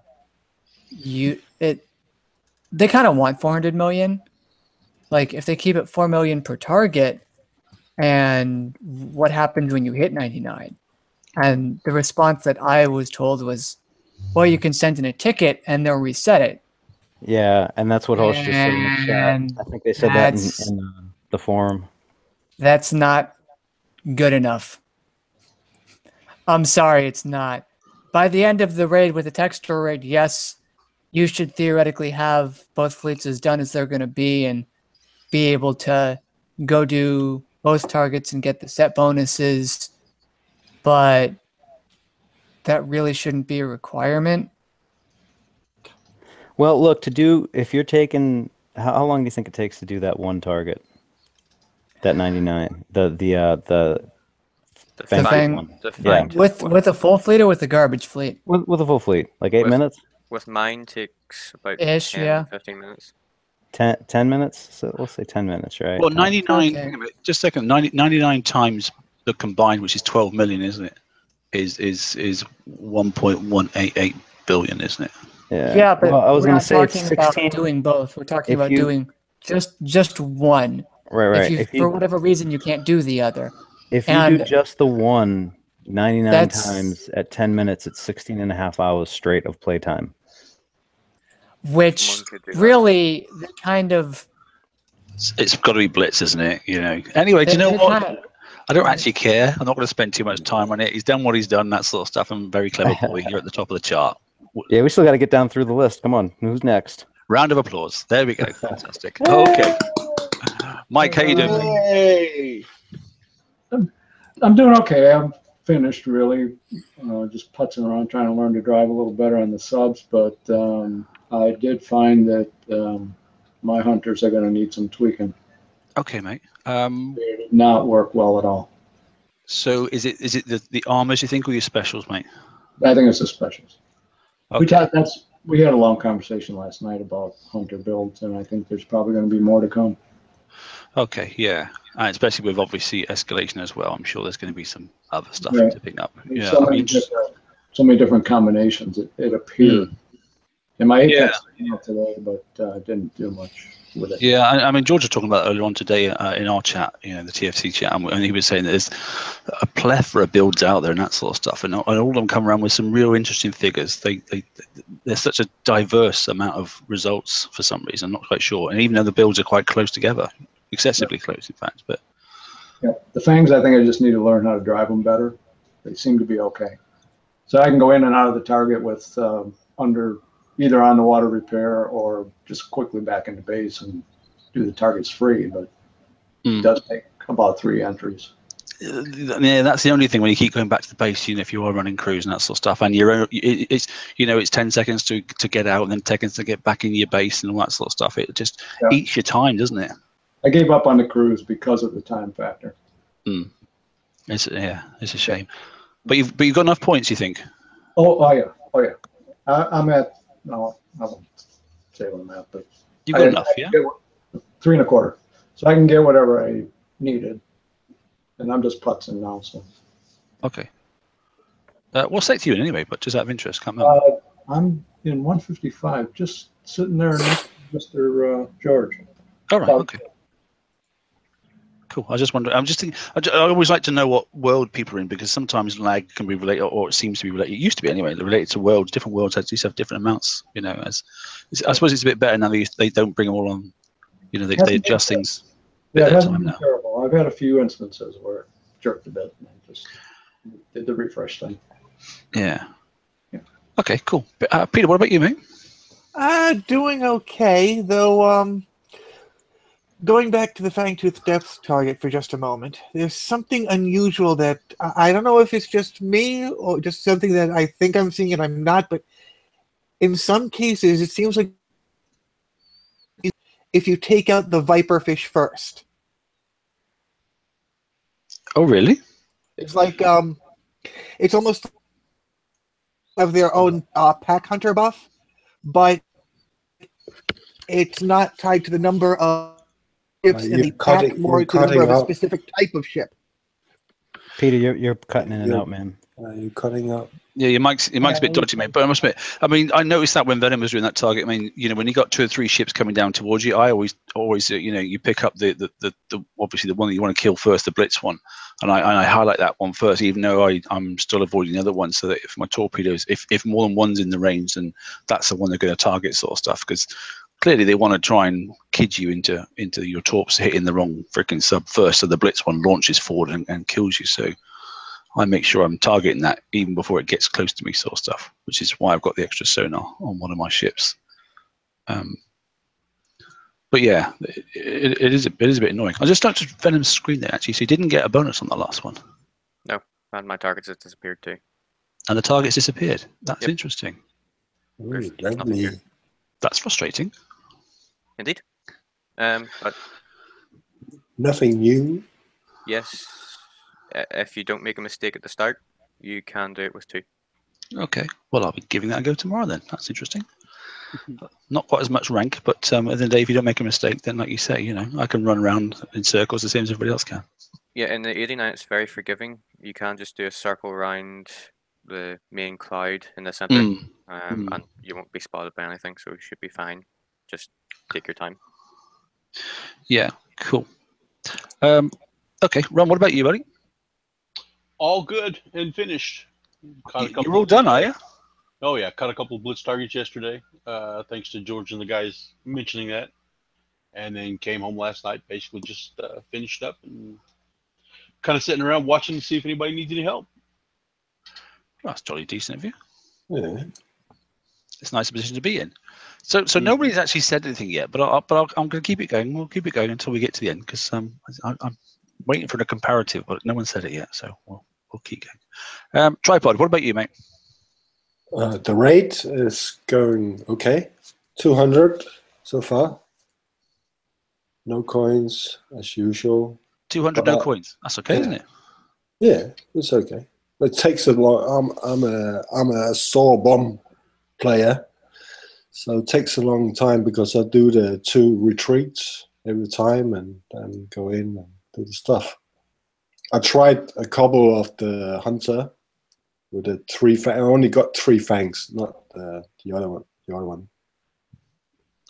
they kind of want 400 million. Like if they keep it 4 million per target, and what happens when you hit 99? And the response that I was told was, well, you can send in a ticket and they'll reset it. Yeah, and that's what Host just said in the chat. I think they said that in the forum. That's not good enough. I'm sorry, it's not. By the end of the raid with the Tech Store Raid, yes, you should theoretically have both fleets as done as they're going to be, and be able to go do both targets and get the set bonuses, but that really shouldn't be a requirement. Well, look, if you're taking, how long do you think it takes to do that one target? That 99, the Fang one. The Fang. Yeah. With a full fleet or with a garbage fleet? With a full fleet, like 8 minutes? With mine takes about Ish, 10, 15 minutes. 10 minutes? So let's say 10 minutes, right? Well, 99, Okay. just a second, 99 times the combined, which is 12 million, isn't it? Is 1.188 billion, isn't it? Yeah, but well, I was we're going not to say it's talking 16. about doing both. We're talking If about you- doing just one. Right. If you, for whatever reason, you can't do the other. If you And do just the one, 99 that's- times at 10 minutes, it's 16 and a half hours straight of playtime. Which Someone could do that. really the kind of It's got to be Blitz, isn't it? You know. Anyway, do you know the what? kind of- I don't actually care. I'm not going to spend too much time on it. He's done what he's done, that sort of stuff. I'm a very clever boy. You're at the top of the chart. Yeah, we still got to get down through the list. Come on, who's next? Round of applause. There we go. Fantastic. Okay. Mike, how you doing? Hey. I'm doing okay. I'm finished, really. Just putzing around, trying to learn to drive a little better on the subs. But I did find that my hunters are going to need some tweaking. Okay, mate. They did not work well at all. So is it the armors, you think, or your specials, mate? I think it's the specials. Okay. We had a long conversation last night about hunter builds, and I think there's probably going to be more to come. Okay, yeah. And especially with obviously escalation as well. I'm sure there's going to be some other stuff Right. to pick up. There's Yeah, so, I many mean, different combinations. It appeared. And my Yeah. Apex came out today, but didn't do much with it. yeah, I mean, George was talking about earlier on today in our chat, you know, the TFC chat, and he was saying that there's a plethora of builds out there and that sort of stuff, and all of them come around with some real interesting figures. There's such a diverse amount of results for some reason. I'm not quite sure, and even though the builds are quite close together, excessively close, in fact. But Yeah, the Fangs, I think I just need to learn how to drive them better. They seem to be okay. So I can go in and out of the target with either on the water repair or just quickly back into base and do the targets free, but it does take about 3 entries. yeah, that's the only thing when you keep going back to the base, you know, if you are running crews and that sort of stuff, and it's 10 seconds to get out and then seconds to get back in your base and all that sort of stuff. It just eats your time, doesn't it? I gave up on the crews because of the time factor. It's a shame. But you've got enough points, you think? Oh yeah. I'm at, no, I won't say what I'm at, but You've got enough, yeah? 3 1/4. So I can get whatever I needed. And I'm just putzing now, so. Okay. What state are you in anyway, but just out of interest? Can't remember. I'm in 155, just sitting there next to Mr. George. All right, okay. Cool. I just wonder. I'm just thinking. I always like to know what world people are in, because sometimes lag can be related, or it seems to be related. It used to be anyway. They're related to worlds. Different worlds have different amounts. You know, I suppose it's a bit better now. They don't bring them all on. You know, they adjust things. Yeah, it hasn't time been now. terrible. I've had a few instances where it jerked a bit and I just did the refresh thing. Yeah. Okay. Cool. Peter, what about you, mate? Doing okay, though. Going back to the Fangtooth depth target for just a moment, there's something unusual that I don't know if it's just me or just something that I think I'm seeing and I'm not, but in some cases it seems like if you take out the viperfish first. Oh, really? It's like it's almost of their own pack hunter buff, but it's not tied to the number of ships in the pack, more to the number of a specific type of ship. Peter, you're cutting in and out, man. You're cutting out. Yeah, your mic's a bit dodgy, mate. But I must admit, I mean, I noticed that when Venom was doing that target. I mean, you know, when you got 2 or 3 ships coming down towards you, I always, you know, you pick up the obviously the one that you want to kill first, the Blitz one, and I highlight that one first, even though I'm still avoiding the other one, so that if my torpedoes, if more than one's in the range, then that's the one they're going to target, sort of stuff, because clearly they want to try and kid you into your torps hitting the wrong freaking sub first, so the Blitz one launches forward and kills you. So I make sure I'm targeting that even before it gets close to me, sort of stuff, which is why I've got the extra sonar on one of my ships. But yeah, it is a bit annoying. I just looked at Venom's screen there actually, so he didn't get a bonus on the last one. No, and my targets have disappeared too. And the targets disappeared. That's interesting. There's nothing here. That's frustrating. Indeed. But nothing new. Yes, if you don't make a mistake at the start, you can do it with 2. Okay. Well, I'll be giving that a go tomorrow then. That's interesting. Not quite as much rank, but at the end of the day, if you don't make a mistake, then like you say, you know, I can run around in circles the same as everybody else can. Yeah, in the 89, it's very forgiving. You can just do a circle around the main cloud in the center, and you won't be spotted by anything, so you should be fine. Just take your time. Yeah, cool. Okay, Ron, what about you, buddy? All good and finished. You're all done, are you? Oh yeah, caught a couple of Blitz targets yesterday, thanks to George and the guys mentioning that. And then came home last night, basically just finished up and kind of sitting around watching to see if anybody needs any help. Well, that's jolly decent of you. Yeah. It's a nice position to be in. So nobody's actually said anything yet, but I'm going to keep it going. We'll keep it going until we get to the end, because I'm waiting for the comparative, but no one said it yet, so we'll keep going. Tripod, what about you, mate? The rate is going okay. 200 so far. No coins as usual. 200 no coins. That's okay, isn't it? Yeah, it's okay. It takes a long. I'm a sore bomb player, so it takes a long time because I do the 2 retreats every time and then go in and do the stuff. I tried a couple of the hunter with the 3 I only got 3 fangs, not the other one. The other one.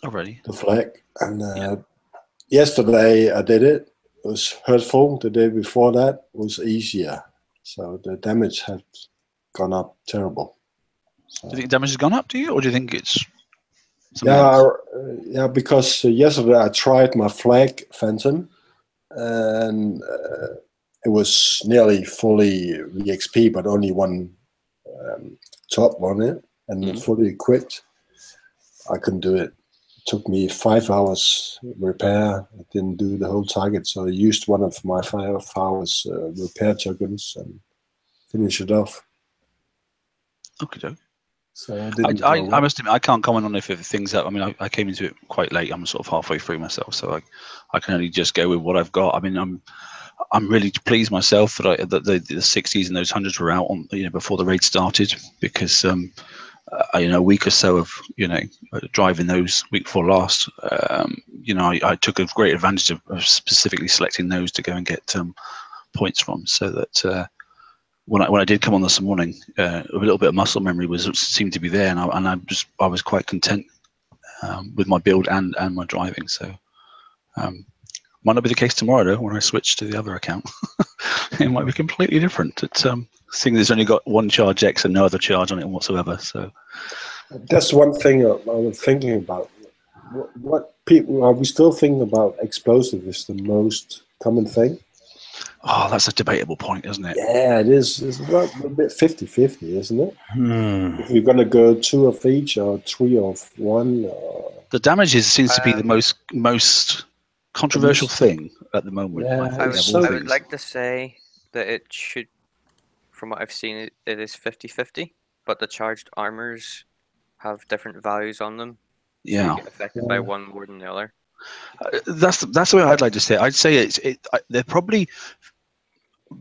Already. The flag. And yesterday I did it. It was hurtful. The day before that was easier. So the damage had gone up terrible. So. Do you think damage has gone up to you, or do you think it's yeah, because yesterday I tried my flag phantom, and it was nearly fully EXP, but only 1 top on it, and fully equipped. I couldn't do it. It took me 5 hours repair. I didn't do the whole target, so I used one of my 5 hours repair tokens and finish it off. Okay. So I must admit, I can't comment on if things that. I mean, I came into it quite late. I'm sort of halfway through myself, so I can only just go with what I've got. I mean, I'm really pleased myself that the 60s and those 100s were out on before the raid started, because a week or so of driving those week before last, I took a great advantage of specifically selecting those to go and get points from, so that. When I did come on this morning, a little bit of muscle memory seemed to be there, and I was quite content with my build and my driving. So might not be the case tomorrow though. When I switch to the other account, it might be completely different. It's seeing there's only got 1 charge X and no other charge on it whatsoever. So that's one thing I was thinking about. What people are we still thinking about? Explosive is the most common thing. Oh, that's a debatable point, isn't it? Yeah, it is. It's about a bit 50-50, isn't it? If you're going to go 2 of each or 3 of one. The damages seems to be the most controversial thing at the moment. Yeah, I would like to say that it should, from what I've seen, it is 50-50, but the charged armors have different values on them. Yeah. So you get affected by one more than the other. That's the way I'd like to say it. I'd say they're probably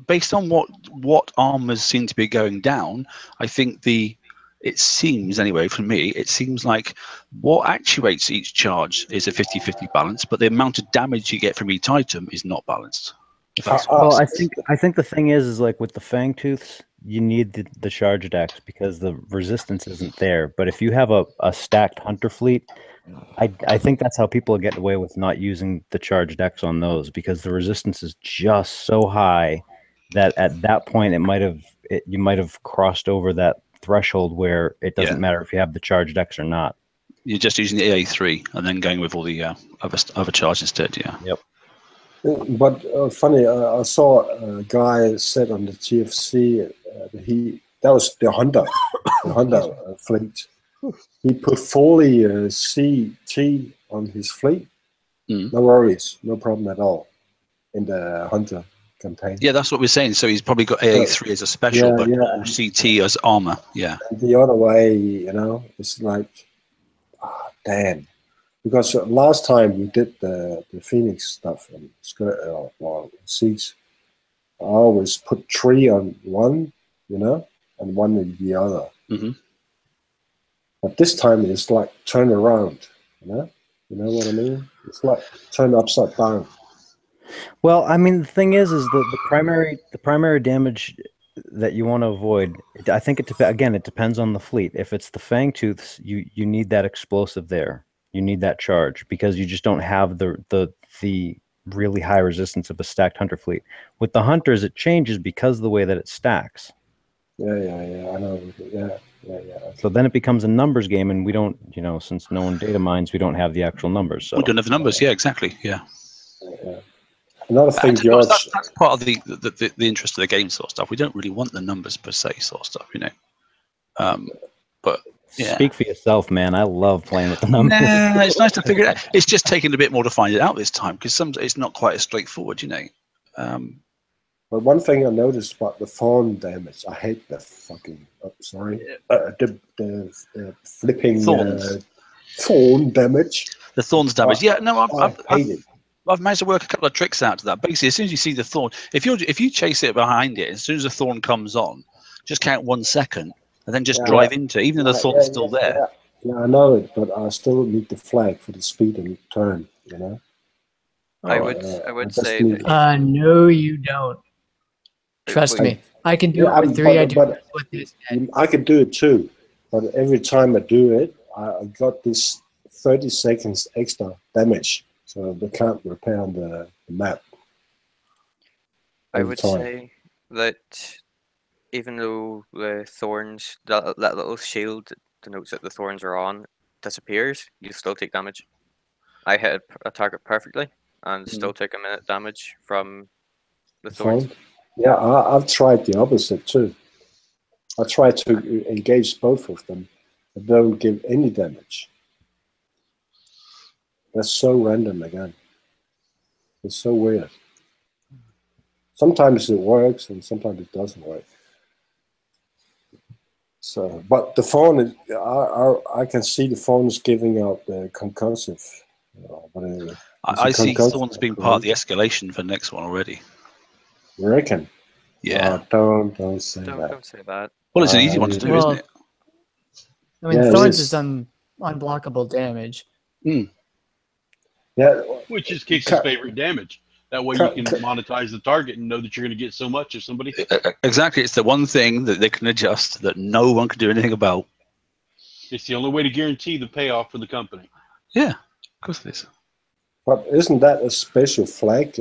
based on what armors seem to be going down. I think it seems anyway for me, it seems like what actuates each charge is a 50-50 balance, but the amount of damage you get from each item is not balanced. Well, I think the thing is like with the Fang Tooths, you need the charge decks because the resistance isn't there. But if you have a stacked hunter fleet, I think that's how people get away with not using the charge decks on those, because the resistance is just so high that at that point you might have crossed over that threshold where it doesn't matter if you have the charge decks or not. You're just using the AA3 and then going with all the other charge instead. Yeah. Yep. But funny, I saw a guy said on the TFC that was the Honda fleet. He put fully CT on his fleet, No worries, no problem at all in the Hunter campaign. Yeah, that's what we're saying. So he's probably got AA3 as a special, but CT as armor. Yeah. And the other way, it's like, damn. Because last time we did the Phoenix stuff and Siege, I always put 3 on one, and 1 on the other. Mm-hmm. But this time it's like turn around, You know what I mean? It's like turn upside down. Well, I mean, the thing is the primary damage that you want to avoid. I think it depends on the fleet. If it's the Fang Tooths, you need that explosive there. You need that charge because you just don't have the really high resistance of a stacked Hunter fleet. With the Hunters, it changes because of the way that it stacks. Yeah, I know. Yeah. So then it becomes a numbers game, and we don't, since no one data mines, we don't have the actual numbers. So we don't have the numbers. Yeah, exactly. Yeah. Another thing, George. That's part of the interest of the game sort of stuff. We don't really want the numbers per se, sort of stuff, But yeah. Speak for yourself, man. I love playing with the numbers. Nah, it's nice to figure it out. It's just taking a bit more to find it out this time because it's not quite as straightforward, But one thing I noticed about the thorn damage, I hate the fucking. The flipping thorn damage. The thorns damage. Yeah, no, I hate it. I've managed to work a couple of tricks out to that. Basically, as soon as you see the thorn, if you chase it behind it, as soon as the thorn comes on, just count 1 second and then just drive into it, even though the thorn's still there. Yeah, I know it, but I still need the flag for the speed and turn. I would say. No, you don't. Trust me, I can do it with 3. With this. I can do it too, but every time I do it, I got this 30 seconds extra damage. So they can't repair on the map. I would say that even though the thorns, that little shield denotes that the thorns are on, disappears, you still take damage. I hit a target perfectly and still take a minute damage from the thorns. Yeah, I've tried the opposite too. I try to engage both of them, but don't give any damage. That's so random again. It's so weird. Sometimes it works and sometimes it doesn't work. So, but the phone is, I can see the phone is giving out the concussive. I see Thorns being part of the escalation for the next one already. You reckon? Yeah. Don't say that. Don't say that. Well, it's an easy one to do, isn't it? I mean, Thorns is unblockable damage. Yeah. Which is Kix's favorite damage. That way you can monetize the target and know that you're going to get so much if somebody... Exactly. It's the one thing that they can adjust that no one can do anything about. It's the only way to guarantee the payoff for the company. Yeah, of course it is. But isn't that a special flag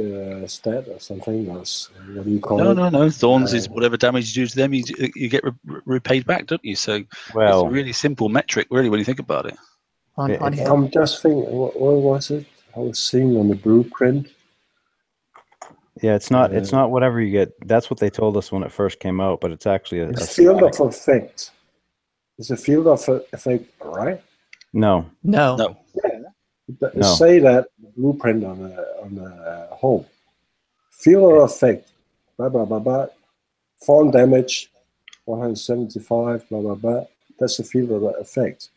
stat or something? What do you call it? No. Thorns is whatever damage you do to them, you get repaid back, don't you? So it's a really simple metric, really, when you think about it. I'm just thinking, what was it? I was seeing on the blueprint. Yeah, it's not whatever you get. That's what they told us when it first came out, but it's actually a field of effect. It's a field of effect, right? No. Yeah. Say that blueprint on the home. Field of effect, blah blah blah blah. Form damage, 175, blah blah blah. That's the field of effect.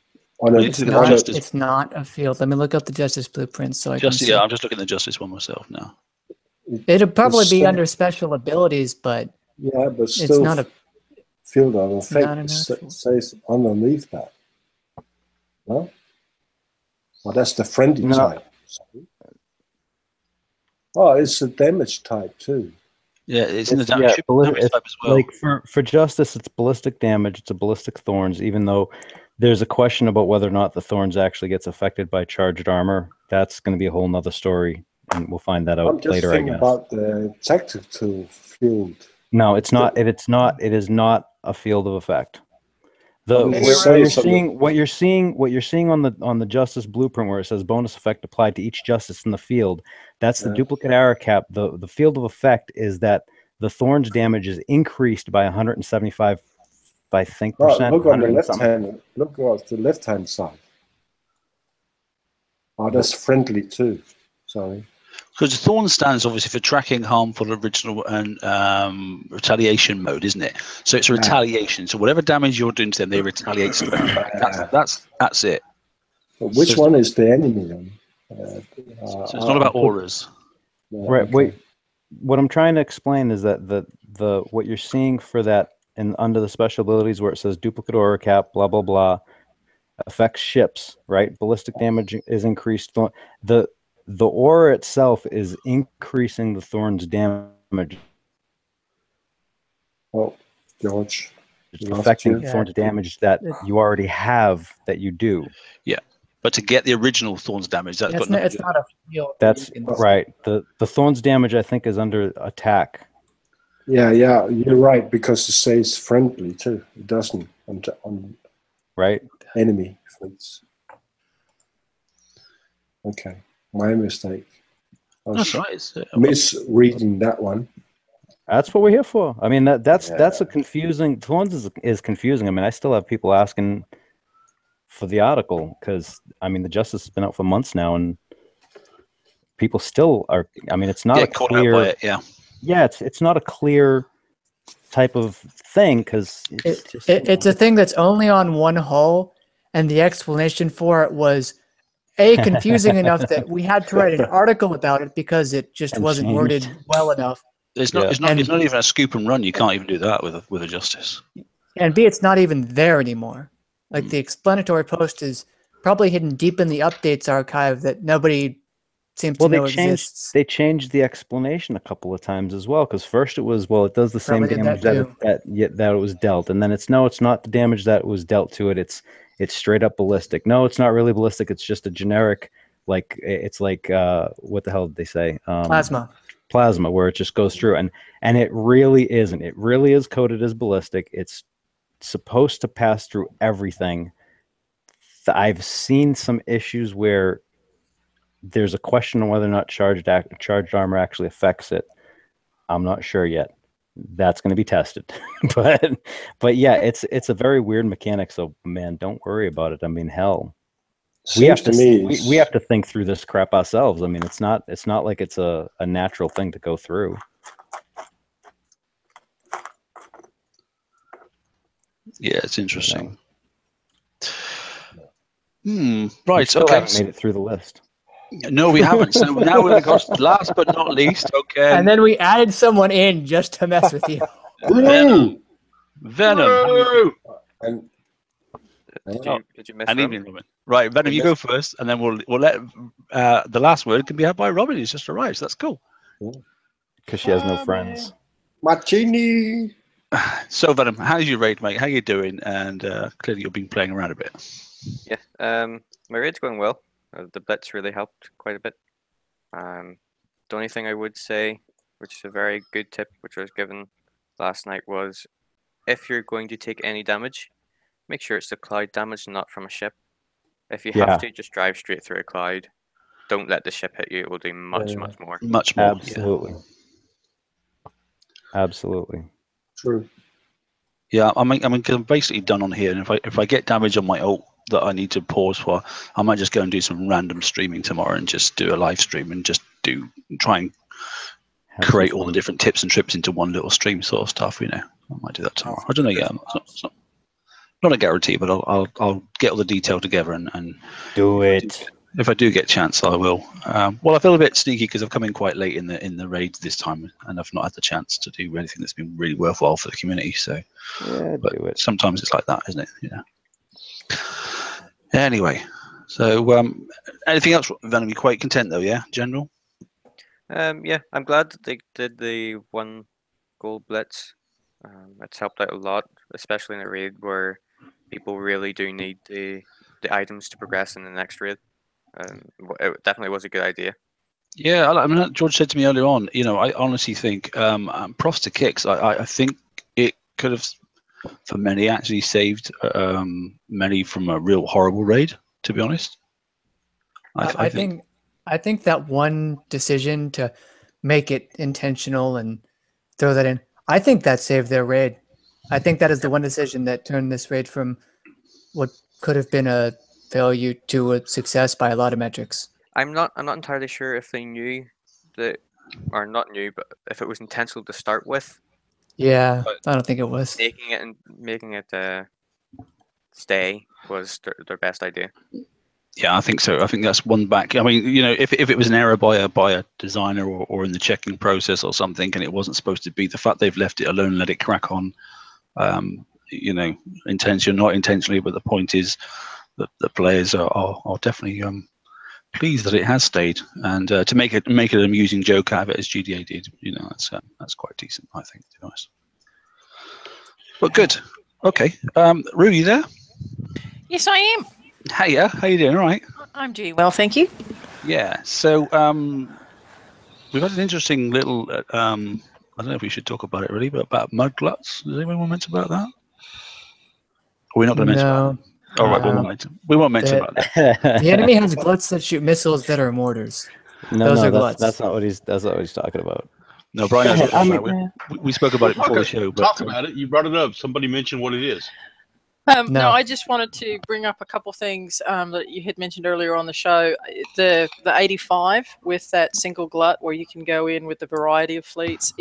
It's not a field. Let me look up the Justice blueprint so I can see. Yeah, I'm just looking at the Justice one myself now. It'll probably be under special abilities, but but still, it's not a field of effect. It says underneath that. No? Well, that's the friendly type. Oh, it's a damage type too. Yeah, it's in the damage type as well. Like for Justice, it's ballistic damage. It's a ballistic thorns, even though there's a question about whether or not the thorns actually gets affected by charged armor. That's going to be a whole nother story. And we'll find that out later, I guess. About the tactical field. No, it's not. It is not a field of effect. What you're seeing on the Justice blueprint, where it says bonus effect applied to each Justice in the field, that's the duplicate arrow cap. The field of effect is that the thorns damage is increased by 175. I think percent. Look on the left hand. Look on the left hand side. Oh, that's friendly too. Sorry. Because the thorn stands obviously for tracking, harmful, original, and retaliation mode, isn't it? So it's a retaliation. So whatever damage you're doing to them, they retaliate straight back. That's it. But which one is the enemy then? So it's not about auras. Right. Okay. Wait. What I'm trying to explain is that the what you're seeing for that and under the special abilities where it says duplicate aura cap, blah blah blah, affects ships. Right. Ballistic damage is increased. The aura itself is increasing the thorn's damage. Oh, George. It's affecting thorn's damage that you already have that you do. Yeah. But to get the original thorn's damage, it's not a field. That's right. The thorn's damage, I think, is under attack. Yeah, you're right, because it says friendly too. It doesn't on right enemy fleets. Okay. My mistake. That's right. Misreading that one. That's what we're here for. I mean, that's a confusing. Thorns is confusing. I mean, I still have people asking for the article because I mean, the Justice has been out for months now, and people still are. I mean, it's not a clear. It's not a clear type of thing because it's a thing that's only on one hull, and the explanation for it was confusing enough that we had to write an article about it because it just wasn't worded well enough. It's not even a scoop and run. You can't even do that with a Justice. And B, it's not even there anymore. Like the explanatory post is probably hidden deep in the updates archive that nobody seems to know exists. They changed the explanation a couple of times as well, because first it was, well, it does the same damage that it was dealt, and then it's not the damage that was dealt to it. It's straight up ballistic. No, it's not really ballistic. It's just a generic, like it's like what the hell did they say? Plasma, where it just goes through, and it really isn't. It really is coded as ballistic. It's supposed to pass through everything. I've seen some issues where there's a question on whether or not charged armor actually affects it. I'm not sure yet. That's going to be tested. but yeah, it's a very weird mechanic. So man, don't worry about it. I mean, hell, we have to think through this crap ourselves. I mean, it's not like it's a natural thing to go through. Yeah, it's interesting. Right. We still haven't made it through the list. No, we haven't. So now we're going to go last but not least. Okay. And then we added someone in just to mess with you. Venom. And did you miss Robin? Right, Venom, you go first, and then we'll let the last word can be had by Robin, who's just arrived. So that's cool. Because she has no friends. Martini. So Venom, how's your raid, mate? How you doing? And clearly you've been playing around a bit. Yeah, my raid's going well. The Blitz really helped quite a bit. The only thing I would say, which is a very good tip, which I was given last night, was if you're going to take any damage, make sure it's the cloud damage, not from a ship. If you have to, just drive straight through a cloud. Don't let the ship hit you. It will do much more. Much more. Absolutely. Yeah. Absolutely. True. Yeah, I mean, cause I'm basically done on here, and if I get damage on my ult that I need to pause for, I might just go and do some random streaming tomorrow and just do a live stream and just try and create all the different tips and trips into one little stream sort of stuff. You know, I might do that tomorrow. I don't know. Yeah, it's not a guarantee, but I'll get all the detail together and do it. If I do get a chance, I will. Well, I feel a bit sneaky because I've come in quite late in the raids this time, and I've not had the chance to do anything that's been really worthwhile for the community. So, but do it. Sometimes it's like that, isn't it? Yeah. Anyway, so anything else, Venom? You quite content though, yeah? General. Yeah, I'm glad that they did the 1 gold blitz. It's helped out a lot, especially in a raid where people really do need the items to progress in the next raid. It definitely was a good idea. Yeah, I mean, George said to me earlier on, you know, I honestly think, props to Kicks. I think it could have, for many, actually saved many from a real horrible raid, to be honest. I think that one decision to make it intentional and throw that in, I think that saved their raid. I think that is the one decision that turned this raid from what could have been a failure to a success by a lot of metrics. I'm not entirely sure if they knew that, or not knew, but if it was intentional to start with. Yeah, But I don't think it was. Making it stay was their best idea. Yeah, I think so. I think that's one back. I mean, you know, if it was an error by a designer or in the checking process or something, and it wasn't supposed to be, the fact they've left it alone and let it crack on, you know, intentional, not intentionally, but the point is that the players are definitely pleased that it has stayed, and to make it an amusing joke out of it as GDA did, you know, that's quite decent, I think, to be honest. But good. Okay, Rue, you there? Yes, I am. Hiya, how you doing? All right. I'm doing well, thank you. Yeah. So we've had an interesting little. I don't know if we should talk about it really, but about mud gluts. Does anyone want to mention about that? We're not going to mention about that. All right, we won't mention about that. The enemy has gluts that shoot missiles that are mortars. Those are gluts. That's not what he's talking about. No, Brian knows what it's about. We spoke about it before the show. But, talk about it. You brought it up. Somebody mentioned what it is. No, I just wanted to bring up a couple things that you had mentioned earlier on the show. The 85 with that single glut where you can go in with a variety of fleets.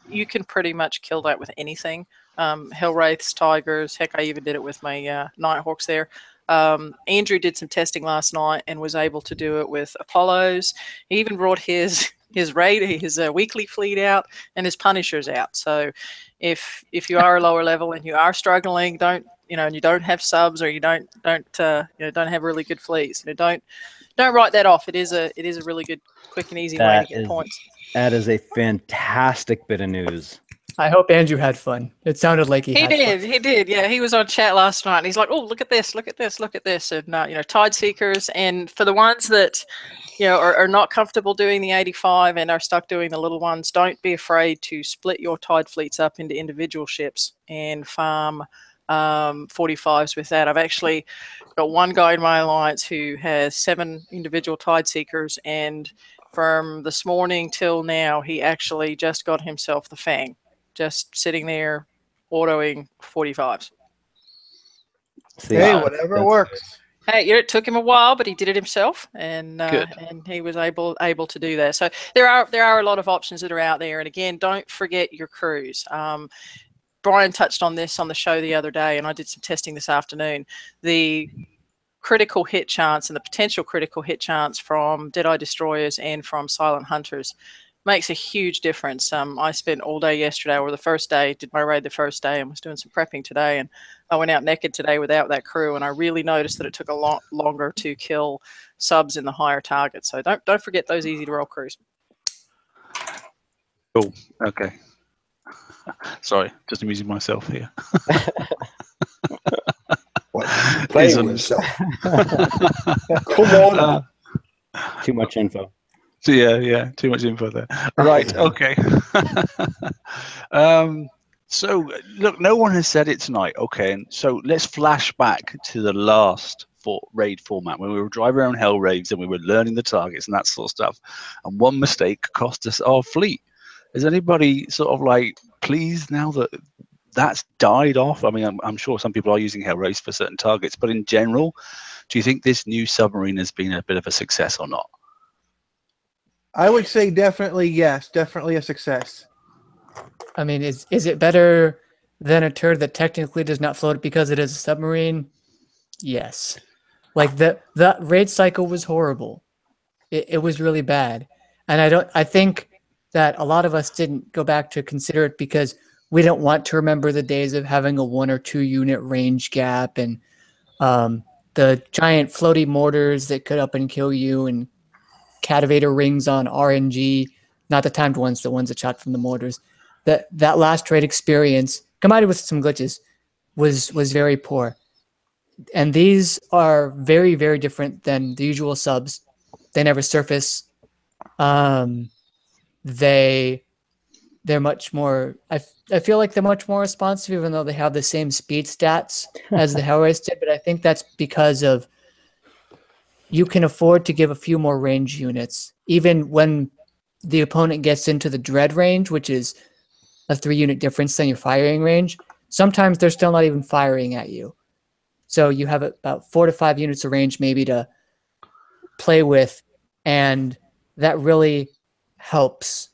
You can pretty much kill that with anything. Hellwraiths, Tigers. Heck, I even did it with my Nighthawks there. Andrew did some testing last night and was able to do it with Apollos. He even brought his raid, his weekly fleet out, and his Punishers out. So if you are a lower level and you are struggling, and you don't have subs, or you don't have really good fleets, don't write that off. It is a really good, quick and easy way to get points. That is a fantastic bit of news. I hope Andrew had fun. It sounded like he had fun. He did. Yeah, he was on chat last night, and he's like, "Oh, look at this, look at this, look at this," and Tide Seekers. And for the ones that are not comfortable doing the 85 and are stuck doing the little ones, don't be afraid to split your Tide fleets up into individual ships and farm 45s with that. I've actually got one guy in my alliance who has 7 individual Tide Seekers, and from this morning till now, he actually just got himself the Fang, just sitting there autoing 45s. Hey, whatever works. Hey, it took him a while, but he did it himself, and he was able to do that. So there are a lot of options that are out there, and again, don't forget your crews. Brian touched on this on the show the other day, and I did some testing this afternoon. The critical hit chance and the potential critical hit chance from Deadeye Destroyers and from Silent Hunters makes a huge difference. I spent all day yesterday, or the first day, did my raid the first day and was doing some prepping today, and I went out naked today without that crew, and I really noticed that it took a lot longer to kill subs in the higher targets. So don't forget those easy to roll crews. Cool. Okay. Sorry, just amusing myself here. Playing with yourself. Come on. Too much info. Yeah, too much info there. Right, okay. So, look, no one has said it tonight. Okay, so let's flash back to the last raid format when we were driving around hell raids and we were learning the targets and that sort of stuff. And one mistake cost us our fleet. Is anybody sort of like pleased now that that's died off? I mean, I'm sure some people are using hell raids for certain targets, but in general, do you think this new submarine has been a bit of a success or not? I would say definitely yes, definitely a success. I mean, is it better than a turd that technically does not float because it is a submarine? Yes. Like the raid cycle was horrible. It was really bad. And I think that a lot of us didn't go back to consider it because we don't want to remember the days of having a 1 or 2 unit range gap and the giant floaty mortars that could up and kill you and cativator rings on RNG, not the timed ones, the ones that shot from the mortars. That last raid experience, combined with some glitches, was very poor. And these are very, very different than the usual subs. They never surface. They're much more, I feel like they're much more responsive, even though they have the same speed stats as the Hellraiser did, but I think that's because of you can afford to give a few more range units, even when the opponent gets into the dread range, which is a 3-unit difference than your firing range. Sometimes they're still not even firing at you. So you have about 4 to 5 units of range maybe to play with and that really helps.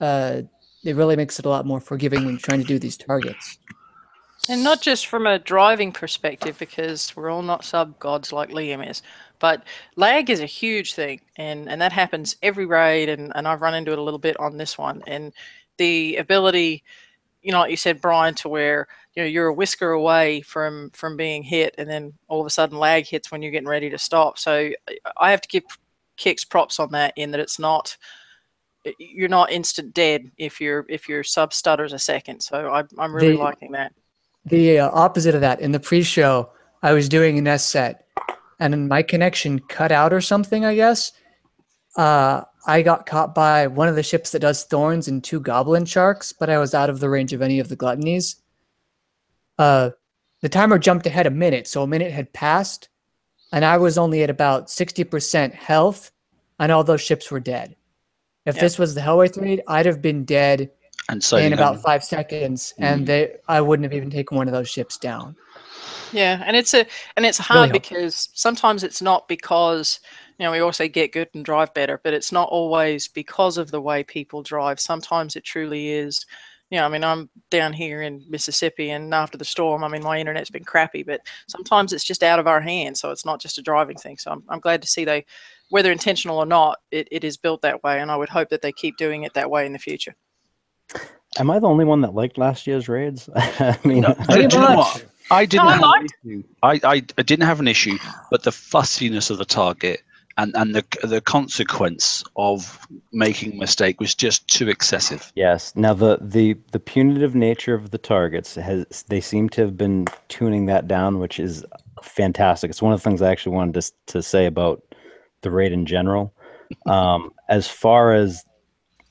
It really makes it a lot more forgiving when you're trying to do these targets. And not just from a driving perspective, because we're all not sub gods like Liam is, but lag is a huge thing, and that happens every raid, and I've run into it a little bit on this one. And the ability, you know, like you said, Brian, to where, you know, you're a whisker away from being hit, and then all of a sudden lag hits when you're getting ready to stop. So I have to give Kicks props on that, in that it's not, you're not instant dead if your sub stutters a second. So I'm really liking that. The opposite of that, in the pre-show, I was doing an S set, and then my connection cut out or something, I guess. I got caught by one of the ships that does thorns and 2 goblin sharks, but I was out of the range of any of the gluttonies. The timer jumped ahead a minute, so a minute had passed, and I was only at about 60% health, and all those ships were dead. If this was the Hellway Raid, I'd have been dead in about 5 seconds, and I wouldn't have even taken one of those ships down. Yeah, and it's hard, really, because sometimes it's not because, you know, we all say get good and drive better, but it's not always because of the way people drive. Sometimes it truly is. You know, I mean, I'm down here in Mississippi, and after the storm, I mean, my internet's been crappy, but sometimes it's just out of our hands, so it's not just a driving thing. So I'm glad to see they, whether intentional or not, it is built that way, and I would hope that they keep doing it that way in the future. Am I the only one that liked last year's raids? I mean, no, I didn't have an issue. I didn't have an issue, but the fussiness of the target and the consequence of making a mistake was just too excessive. Yes. Now the punitive nature of the targets they seem to have been tuning that down, which is fantastic. It's one of the things I actually wanted to say about the raid in general. As far as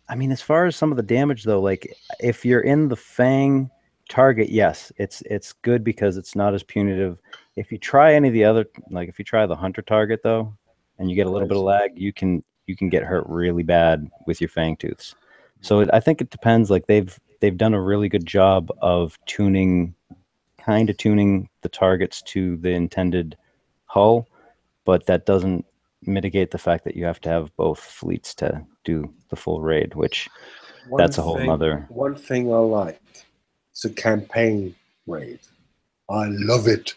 some of the damage, though, like if you're in the Fang target, yes, it's good because it's not as punitive. If you try any of the other, like if you try the Hunter target, though, and you get a little bit of lag, you can get hurt really bad with your Fang tooths. So I think it depends. Like they've done a really good job of tuning the targets to the intended hull, but that doesn't mitigate the fact that you have to have both fleets to do the full raid, which that's a whole nother. One thing I like, it's a campaign raid. I love it.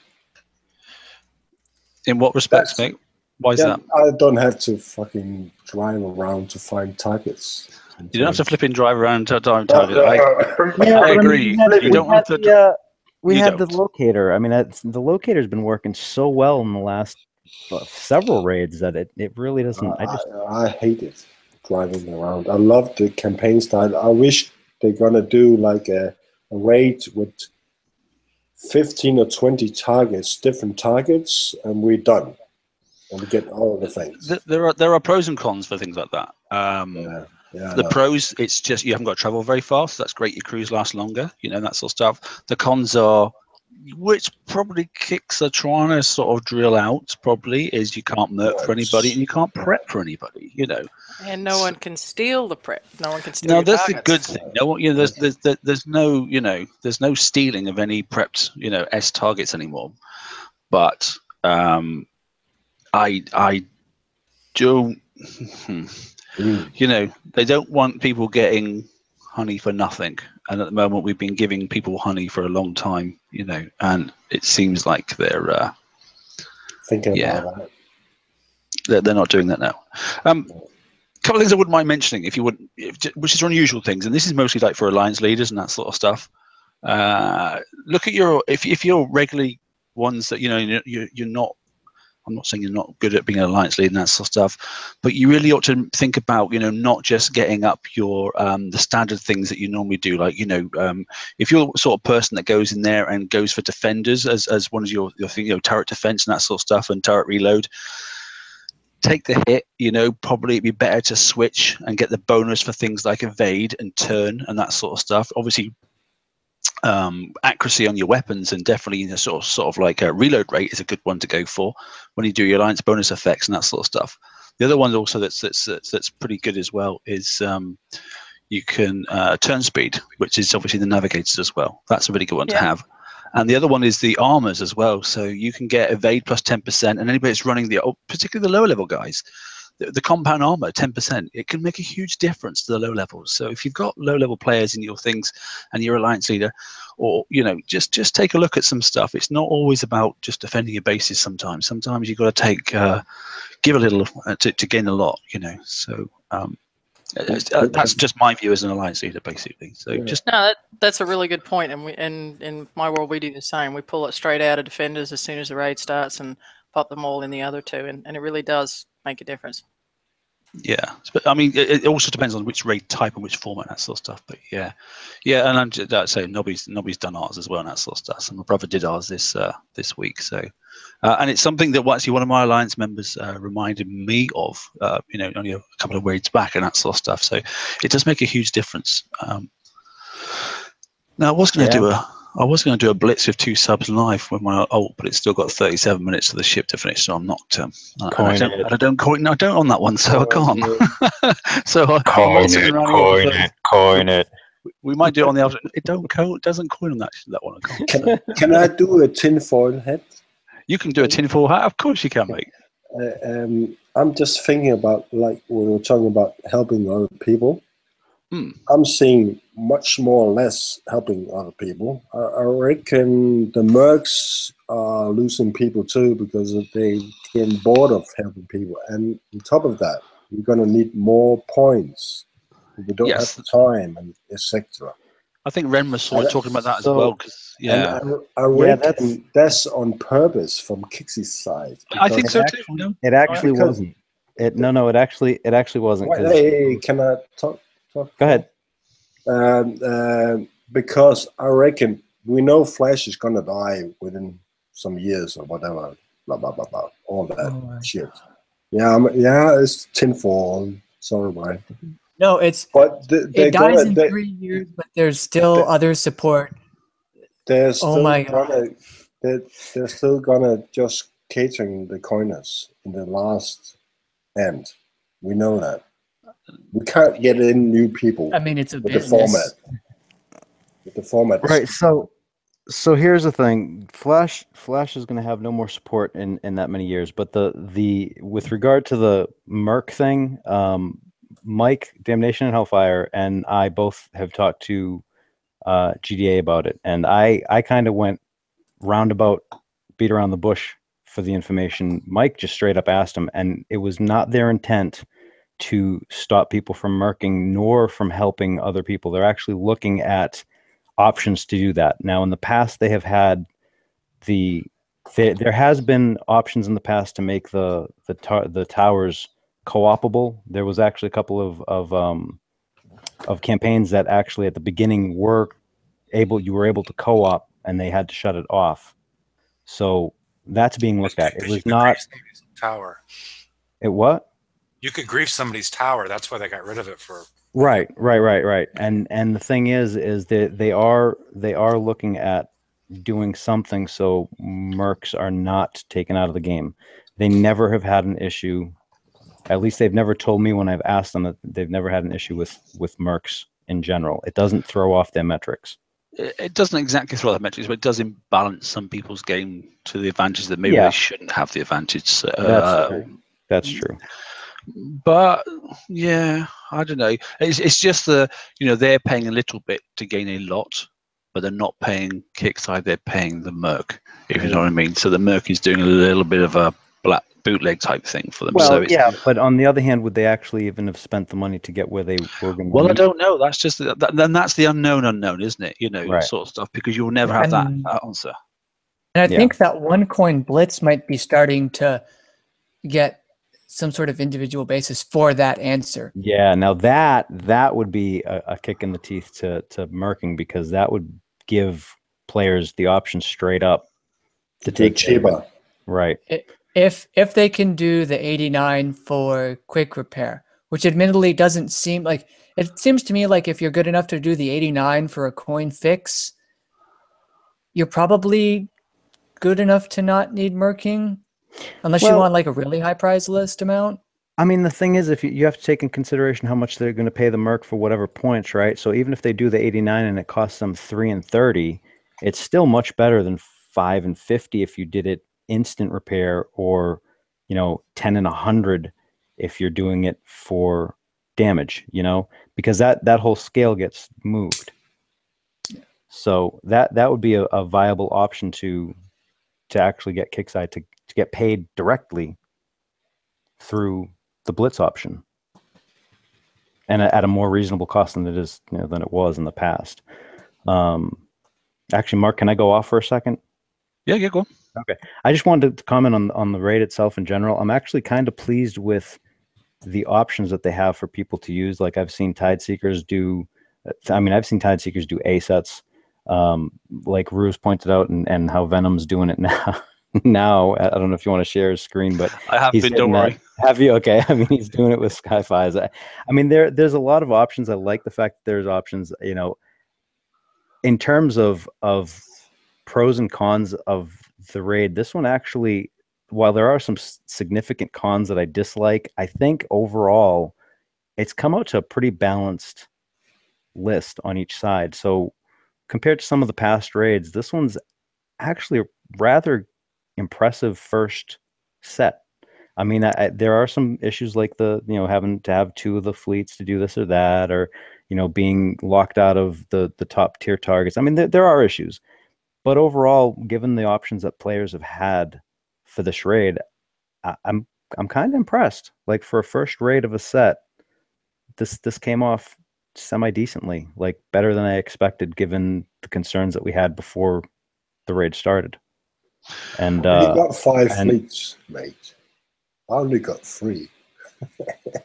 In what respects, mate? Why is that? I don't have to fucking drive around to find targets. You don't have to flip and drive around to find targets. I agree. You don't want to. We had the locator. I mean, the locator's been working so well in the last several raids that it really doesn't. I hate it, driving around. I love the campaign style. I wish they're gonna do like a raid with 15 or 20 targets, different targets, and we're done. And we get all the things. There are pros and cons for things like that. The pros, it's just you haven't got to travel very fast. That's great. Your crews last longer, you know, that sort of stuff. The cons are, which probably Kicks are trying to sort of drill out, probably, is you can't merc for anybody and you can't prep for anybody, you know. And no one can steal the prep. No one can steal. No, that's a good thing. No, you know, there's no, you know, there's no stealing of any prepped, you know, S targets anymore. But I don't, you know, they don't want people getting honey for nothing. And at the moment, we've been giving people honey for a long time, you know, and it seems like they're thinking about that. They're not doing that now. A couple of things I wouldn't mind mentioning, if you would, which is unusual things, and this is mostly like for alliance leaders and that sort of stuff. Look at your if you're regularly ones that, you know, you're not. I'm not saying you're not good at being an alliance leader and that sort of stuff, but you really ought to think about, you know, not just getting up your the standard things that you normally do. Like, you know, if you're the sort of person that goes in there and goes for defenders as one of your thing, you know, turret defense and that sort of stuff, and turret reload, take the hit. You know, probably it'd be better to switch and get the bonus for things like evade and turn and that sort of stuff. Obviously, accuracy on your weapons, and definitely, you know, sort of like a reload rate is a good one to go for when you do your alliance bonus effects and that sort of stuff. The other one also that's pretty good as well is you can turn speed, which is obviously the navigators as well. That's a really good one to have. And the other one is the armors as well. So you can get evade plus 10%, and anybody that's running particularly the lower level guys, the compound armor, 10%, it can make a huge difference to the low levels. So if you've got low level players in your things and you're alliance leader, or just take a look at some stuff. It's not always about just defending your bases. Sometimes you've got to take give a little to gain a lot. So that's just my view as an alliance leader, basically. So that's a really good point. And in my world, we do the same. We pull it straight out of defenders as soon as the raid starts and pop them all in the other two, and it really does make a difference. Yeah, but I mean, it also depends on which raid type and which format, that sort of stuff. But yeah, and I'm just saying, Nobby's done ours as well, and that sort of stuff. So my brother did ours this week. So, and it's something that actually one of my alliance members reminded me of. Only a couple of raids back and that sort of stuff. So it does make a huge difference. Now I was going to do a blitz with 2 subs live with my ult, but it's still got 37 minutes of the ship to finish, so I'm not. I don't on that one, so I can't. So coin it. We might do it on the other. It doesn't coin on that one. I can't. Can I do a tinfoil hat? You can do a tinfoil hat, of course you can, mate. I'm just thinking about, like, when we're talking about helping other people. I'm seeing much more or less helping other people. I reckon the mercs are losing people too because they get bored of helping people. And on top of that, you're going to need more points. We don't have the time, and etc. I think Ren was sort of talking about that as well. Cause, I reckon that's on purpose from Kixie's side. I think so too. It actually wasn't. It actually wasn't. Hey, can I talk? Go ahead. Because I reckon we know Flash is gonna die within some years or whatever. Blah blah blah blah. All that shit. Yeah, it's tinfoil. Sorry, Brian. No, it dies in 3 years, but there's still other support. They're still they're still gonna just catering the coiners in the last end. We know that. We can't get in new people. I mean, it's a business. With the format. Right. So here's the thing. Flash is going to have no more support in that many years. But the with regard to the Merc thing, Mike, Damnation and Hellfire, and I both have talked to GDA about it, and I kind of went roundabout, beat around the bush for the information. Mike just straight up asked him, and it was not their intent to stop people from merking nor from helping other people. They're actually looking at options to do that. Now, in the past, they have had there has been options in the past to make the towers co-opable. There was actually a couple of campaigns that actually at the beginning you were able to co-op, and they had to shut it off. So that's being looked at. It was not tower. It what? You could grief somebody's tower. That's why they got rid of it for. Right. And the thing is that they are looking at doing something so mercs are not taken out of the game. They never have had an issue. At least they've never told me when I've asked them that they've never had an issue with mercs in general. It doesn't throw off their metrics. It doesn't exactly throw off the metrics, but it does imbalance some people's game to the advantage that maybe they shouldn't have the advantage. That's true. But yeah, I don't know. It's just they're paying a little bit to gain a lot, but they're not paying Kickside. They're paying the merc, if you know what I mean. So the merc is doing a little bit of a black bootleg type thing for them. Well, so but on the other hand, would they actually even have spent the money to get where they were going to Well, I don't know. That's just then that's the unknown, isn't it? Sort of stuff, because you'll never have that answer. And I think that one coin Blitz might be starting to get some sort of individual basis for that answer. Yeah, now that would be a kick in the teeth to merking, because that would give players the option straight up to take cheaper. Right. If they can do the 89 for quick repair, which admittedly doesn't seem like, it seems to me like if you're good enough to do the 89 for a coin fix, you're probably good enough to not need merking. Unless you want like a really high prize list amount. I mean, the thing is, if you have to take in consideration how much they're going to pay the merc for whatever points, right? So even if they do the 89 and it costs them 3 and 30, it's still much better than 5 and 50 if you did it instant repair, or 10 and 100 if you're doing it for damage, you know, because that whole scale gets moved. So that would be a viable option to actually get Kickside to get paid directly through the Blitz option, and at a more reasonable cost than it is, you know, than it was in the past. Actually, Mark, can I go off for a second? Yeah, go on. Okay. I just wanted to comment on the raid itself in general. I'm actually kind of pleased with the options that they have for people to use. Like I've seen Tide Seekers do, I've seen Tide Seekers do A sets, like Ruse pointed out, and how Venom's doing it now. Now, I don't know if you want to share his screen, but I have been, don't worry. Have you? Okay. I mean, he's doing it with Sky-Fi's. I mean, there's a lot of options. I like the fact that there's options, you know, in terms of pros and cons of the raid. This one actually, while there are some significant cons that I dislike, I think overall it's come out to a pretty balanced list on each side. So compared to some of the past raids, this one's actually a rather impressive first set. I mean, there are some issues like having to have two of the fleets to do this or that, or, you know, being locked out of the top tier targets. I mean, there are issues, but overall, given the options that players have had for this raid, I'm kind of impressed. Like for a first raid of a set, this came off semi decently, like better than I expected, given the concerns that we had before the raid started. And you got 5 fleets, mate. I only got 3.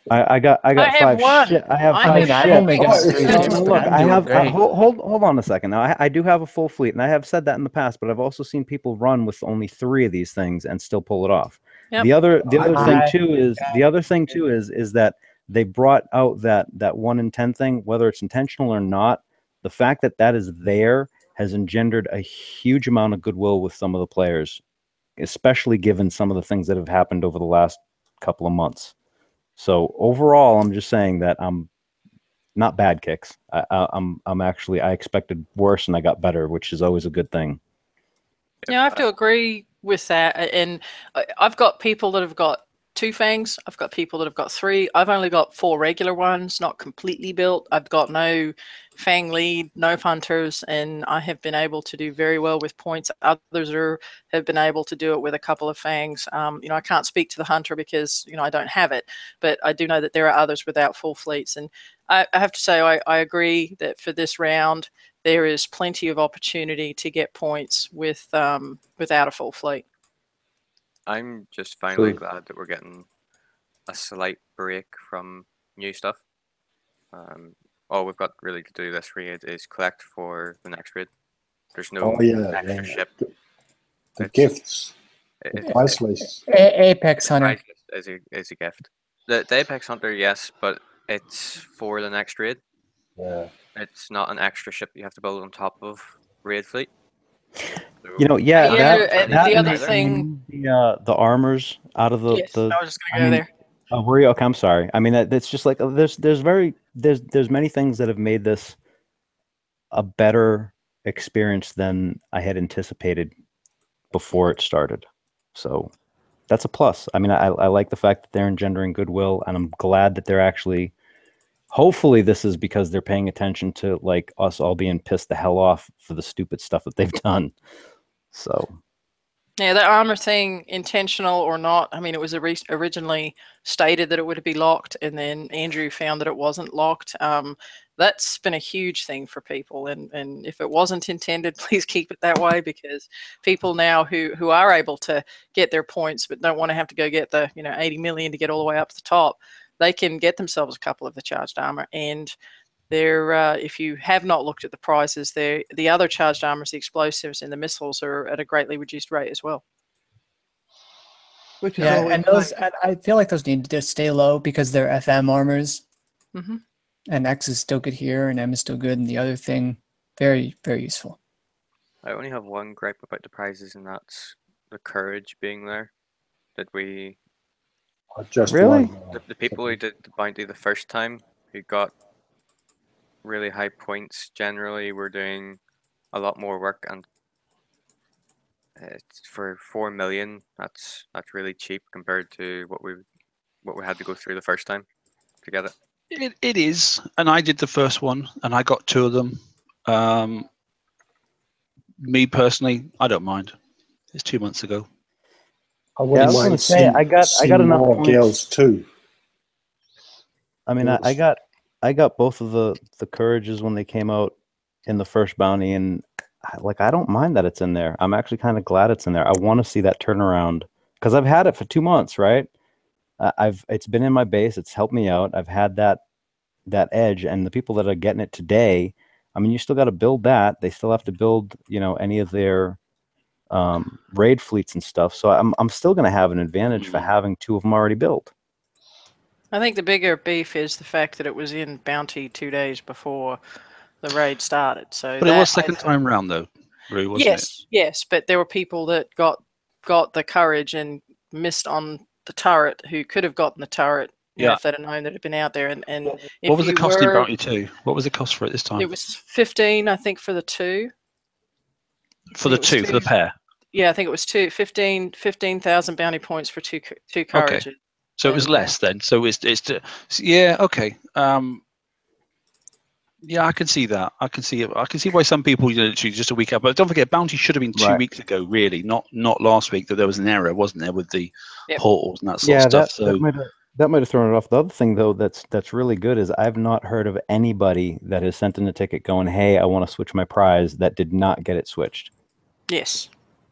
I got 5 one. shit. I have 5 I mean, shit. I've only got 3. Look, I have hold on a second. Now I do have a full fleet, and I have said that in the past, but I've also seen people run with only 3 of these things and still pull it off. Yep. The other thing too is that they brought out that 1 in 10 thing, whether it's intentional or not. The fact that is there has engendered a huge amount of goodwill with some of the players, especially given some of the things that have happened over the last couple of months. So overall, I'm just saying that I'm not bad kicks. I'm actually, I expected worse and I got better, which is always a good thing. Yeah, I have to agree with that. And I've got people that have got 2 fangs. I've got people that have got 3. I've only got 4 regular ones, not completely built. I've got no fang lead, no hunters, and I have been able to do very well with points. Others have been able to do it with a couple of fangs. You know, I can't speak to the hunter because, you know, I don't have it, but I do know that there are others without full fleets. And I have to say, I agree that for this round, there is plenty of opportunity to get points with without a full fleet. I'm just finally glad that we're getting a slight break from new stuff. All we've got really to do this raid is collect for the next raid. There's no extra ship. The gifts. The price list. Apex Hunter is a gift. The Apex Hunter, yes, but it's for the next raid. Yeah. It's not an extra ship you have to build on top of raid fleet. You know, the other thing, the armors out of the. Yes, I was just gonna go there. Oh, were you? Okay, I'm sorry. I mean, that's just like there's many things that have made this a better experience than I had anticipated before it started. So that's a plus. I mean, I like the fact that they're engendering goodwill, and I'm glad that they're actually. Hopefully this is because they're paying attention to like us all being pissed the hell off for the stupid stuff that they've done. So yeah, the armor thing, intentional or not, I mean, it was originally stated that it would be locked, and then Andrew found that it wasn't locked. That's been a huge thing for people, and if it wasn't intended, please keep it that way, because people now who are able to get their points but don't want to have to go get the 80 million to get all the way up to the top, they can get themselves a couple of the charged armor. And they're if you have not looked at the prices, the other charged armors, the explosives and the missiles, are at a greatly reduced rate as well. Which is and those I feel like those need to stay low because they're FM armors. Mm-hmm. And X is still good here, and M is still good, and the other thing, very, very useful. I only have one gripe about the prizes, and that's the courage being there. Did we? Just really? The people who did the bounty the first time, who got really high points, generally were doing a lot more work, and for 4 million, that's really cheap compared to what we what we had to go through the first time to get it. It is, and I did the first one, and I got 2 of them. Me personally, I don't mind. It's 2 months ago. I wouldn't mind seeing, I got enough more points. girls too. I mean, I got both of the courages when they came out in the first bounty, and I don't mind that it's in there. I'm actually kind of glad it's in there. I want to see that turnaround because I've had it for 2 months, right? It's been in my base. It's helped me out. I've had that edge, and the people that are getting it today, I mean, you still got to build that. They still have to build, any of their raid fleets and stuff. So I'm still going to have an advantage for having 2 of them already built. I think the bigger beef is the fact that it was in bounty 2 days before the raid started. So, but it was second time round though, Rue, wasn't it? Yes, but there were people that got the courage and missed on the turret who could have gotten the turret. If they'd have known that it had been out there. And what was the cost in bounty 2? What was the cost for it this time? It was 15, I think, for the 2. For the 2, for the pair. Yeah, I think it was 15,000 bounty points for two courages. Okay. So it was less then. So it's yeah, okay. Yeah, I can see that. I can see it. I can see why some people literally just a week out. But don't forget, bounty should have been 2 weeks ago, really, not last week. That there was an error, wasn't there, with the portals and that sort of stuff. So that might have thrown it off. The other thing, though, that's really good is I've not heard of anybody that has sent in a ticket going, "Hey, I want to switch my prize," that did not get it switched. Yes.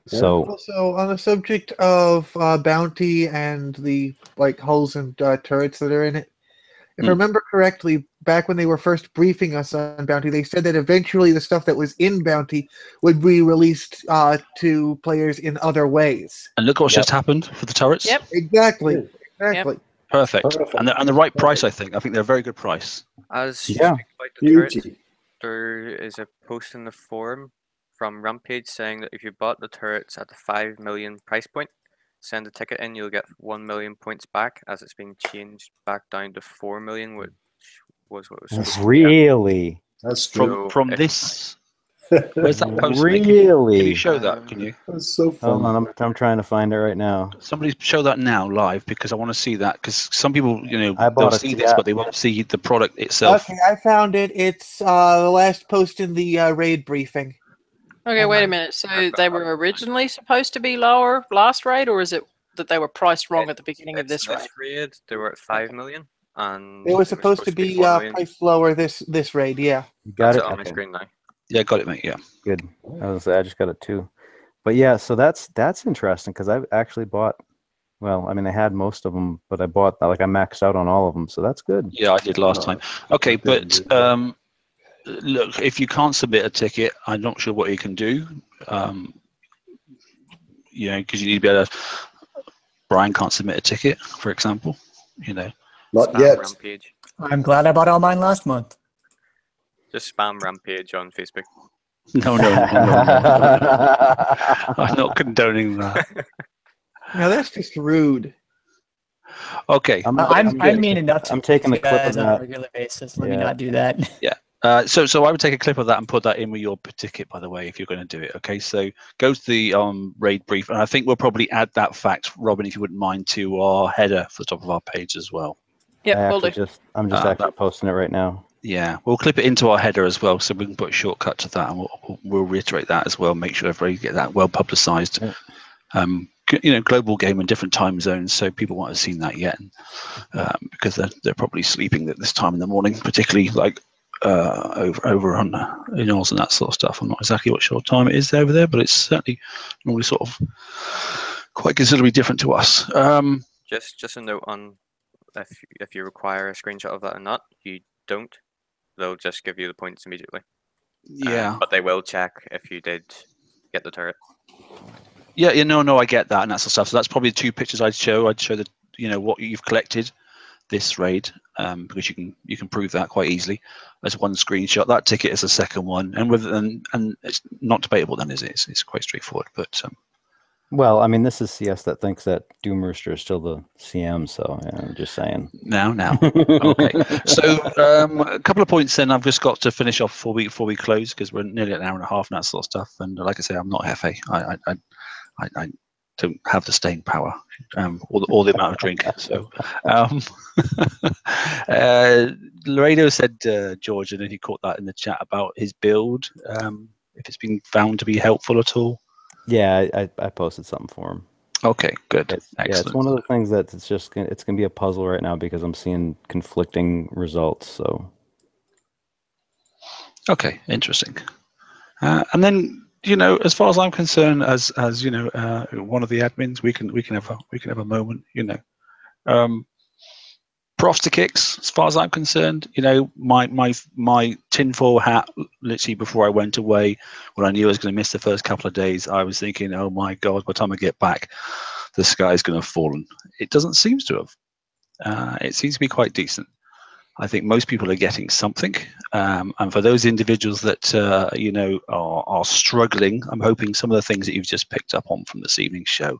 So also on the subject of bounty and the hulls and turrets that are in it, if I remember correctly, back when they were first briefing us on bounty, they said that eventually the stuff that was in bounty would be released to players in other ways. And look what just happened for the turrets. Yep. Exactly. Yep. Perfect. And the right price, I think. I think they're a very good price. As you speak about the turrets, there is a post in the forum from Rampage saying that if you bought the turrets at the 5 million price point, send a ticket in, you'll get 1 million points back, as it's being changed back down to 4 million, which was what it was. Really? That's from this. Where's that post? Really? Can you show that? Can you? That's so fun. Hold on, I'm trying to find it right now. Somebody show that now live, because I want to see that, because some people, bought they'll see this, but they won't see the product itself. Okay, I found it. It's the last post in the raid briefing. Okay, wait a minute. So they were originally supposed to be lower last raid, or is it that they were priced wrong at the beginning of this raid? They were at 5 million, and they were supposed to be priced lower this raid. Yeah, you got it on my screen now. Yeah, got it, mate. Yeah, good. I just got it too. But yeah, so that's interesting because I've actually bought. Well, I mean, I had most of them, but I bought I maxed out on all of them, so that's good. Yeah, I did last time. Okay, but look, if you can't submit a ticket, I'm not sure what you can do. Because you need to be able to. Brian can't submit a ticket, for example. Not spam yet. Rampage. I'm glad I bought all mine last month. Just spam Rampage on Facebook. No. I'm not condoning that. No, that's just rude. Okay. I'm mean enough to I'm taking a clip of on that a regular basis. Let me not do that. Yeah. So I would take a clip of that and put that in with your ticket, by the way, if you're going to do it. Okay. So go to the raid brief, and I think we'll probably add that fact, Robin, if you wouldn't mind, to our header for the top of our page as well. Yeah, we'll do. I'm just actually posting it right now. Yeah, we'll clip it into our header as well, so we can put a shortcut to that, and we'll reiterate that as well. Make sure everybody get that well publicized. Yeah. Global game in different time zones, so people won't have seen that yet, because they're probably sleeping at this time in the morning, particularly over on in Oz and that sort of stuff. I'm not exactly what time it is over there, but it's certainly normally sort of quite considerably different to us. Just a note on if you require a screenshot of that or not. You don't. They'll just give you the points immediately. Yeah. But they will check if you did get the turret. Yeah, no, I get that and that sort of stuff. So that's probably the 2 pictures I'd show. I'd show what you've collected this raid, because you can prove that quite easily as one screenshot. That ticket is the second one, and it's not debatable then, is it? It's quite straightforward. But well, I mean, this is CS that thinks that Doom Rooster is still the CM, so I'm just saying. Now. Okay. So a couple of points then I've just got to finish off before we close, because we're nearly an hour and a half and that sort of stuff. And like I say, I'm not Hefe. I don't have the staying power or the amount of drink. So, Laredo said, George, and then he caught that in the chat about his build. If it's been found to be helpful at all. Yeah, I posted something for him. Okay, good. Excellent. Yeah, it's one of the things that it's gonna be a puzzle right now because I'm seeing conflicting results. So. Okay, interesting. And then, as far as I'm concerned, as one of the admins, we can have a moment. Props to kicks. As far as I'm concerned, my tinfoil hat. Literally before I went away, when I knew I was going to miss the first couple of days, I was thinking, oh my God, by the time I get back, the sky's going to have fallen. It doesn't seem to have. It seems to be quite decent. I think most people are getting something, and for those individuals that are struggling, I'm hoping some of the things that you've just picked up on from this evening's show,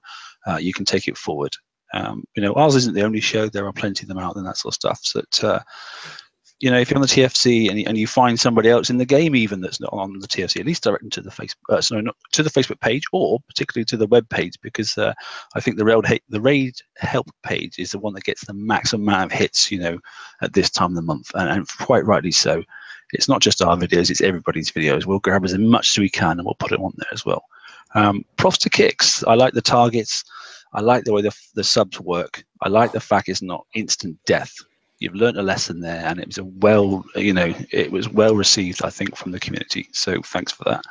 you can take it forward. Ours isn't the only show. There are plenty of them out there, and that sort of stuff. So that if you're on the TFC and you find somebody else in the game even that's not on the TFC, at least direct them to the Facebook, not to the Facebook page, or particularly to the web page, because I think the Raid help page is the one that gets the maximum amount of hits, at this time of the month, and quite rightly so. It's not just our videos; it's everybody's videos. We'll grab as much as we can, and we'll put it on there as well. Props to kicks. I like the targets. I like the way the subs work. I like the fact it's not instant death. You've learned a lesson there, and it was it was well received, I think, from the community. So thanks for that.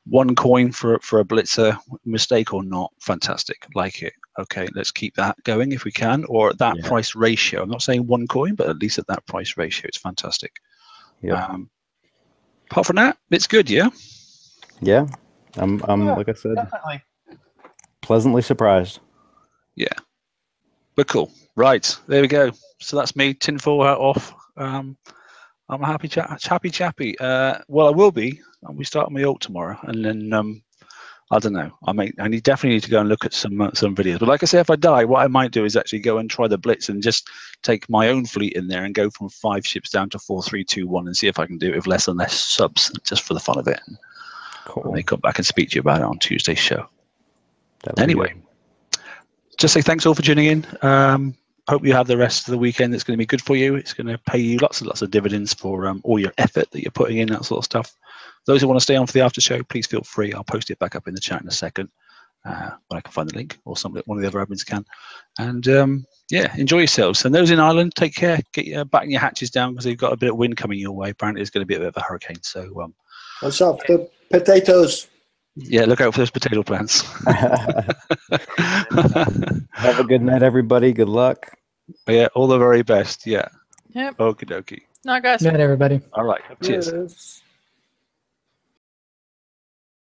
1 coin for a blitzer, mistake or not, fantastic. Like it. Okay, let's keep that going if we can, or at that price ratio. I'm not saying 1 coin, but at least at that price ratio, it's fantastic. Yeah. Apart from that, it's good. Yeah. Yeah. I'm like I said, definitely pleasantly surprised. Yeah. But cool. Right, there we go. So that's me, tinfoil hat off. I'm a happy chappy. Well, I will be. We start on my ult tomorrow, and then I don't know. I definitely need to go and look at some videos. But like I say, if I die, what I might do is actually go and try the Blitz and just take my own fleet in there and go from 5 ships down to 4, 3, 2, 1, and see if I can do it with less and less subs, just for the fun of it. Cool. And they come back and speak to you about it on Tuesday's show. Anyway, just say thanks all for tuning in. Hope you have the rest of the weekend that's going to be good for you. It's going to pay you lots and lots of dividends for all your effort that you're putting in, that sort of stuff. Those who want to stay on for the after show, please feel free. I'll post it back up in the chat in a second when I can find the link, or one of the other admins can. And enjoy yourselves. And those in Ireland, take care. Get batting your hatches down, because you've got a bit of wind coming your way. Apparently, it's going to be a bit of a hurricane. So, watch out for the potatoes. Yeah, look out for those potato plants. Have a good night, everybody. Good luck. Yeah, all the very best. Yeah. Yep. Okie dokie. Night, guys. Good night, everybody. All right. Cheers. Yes.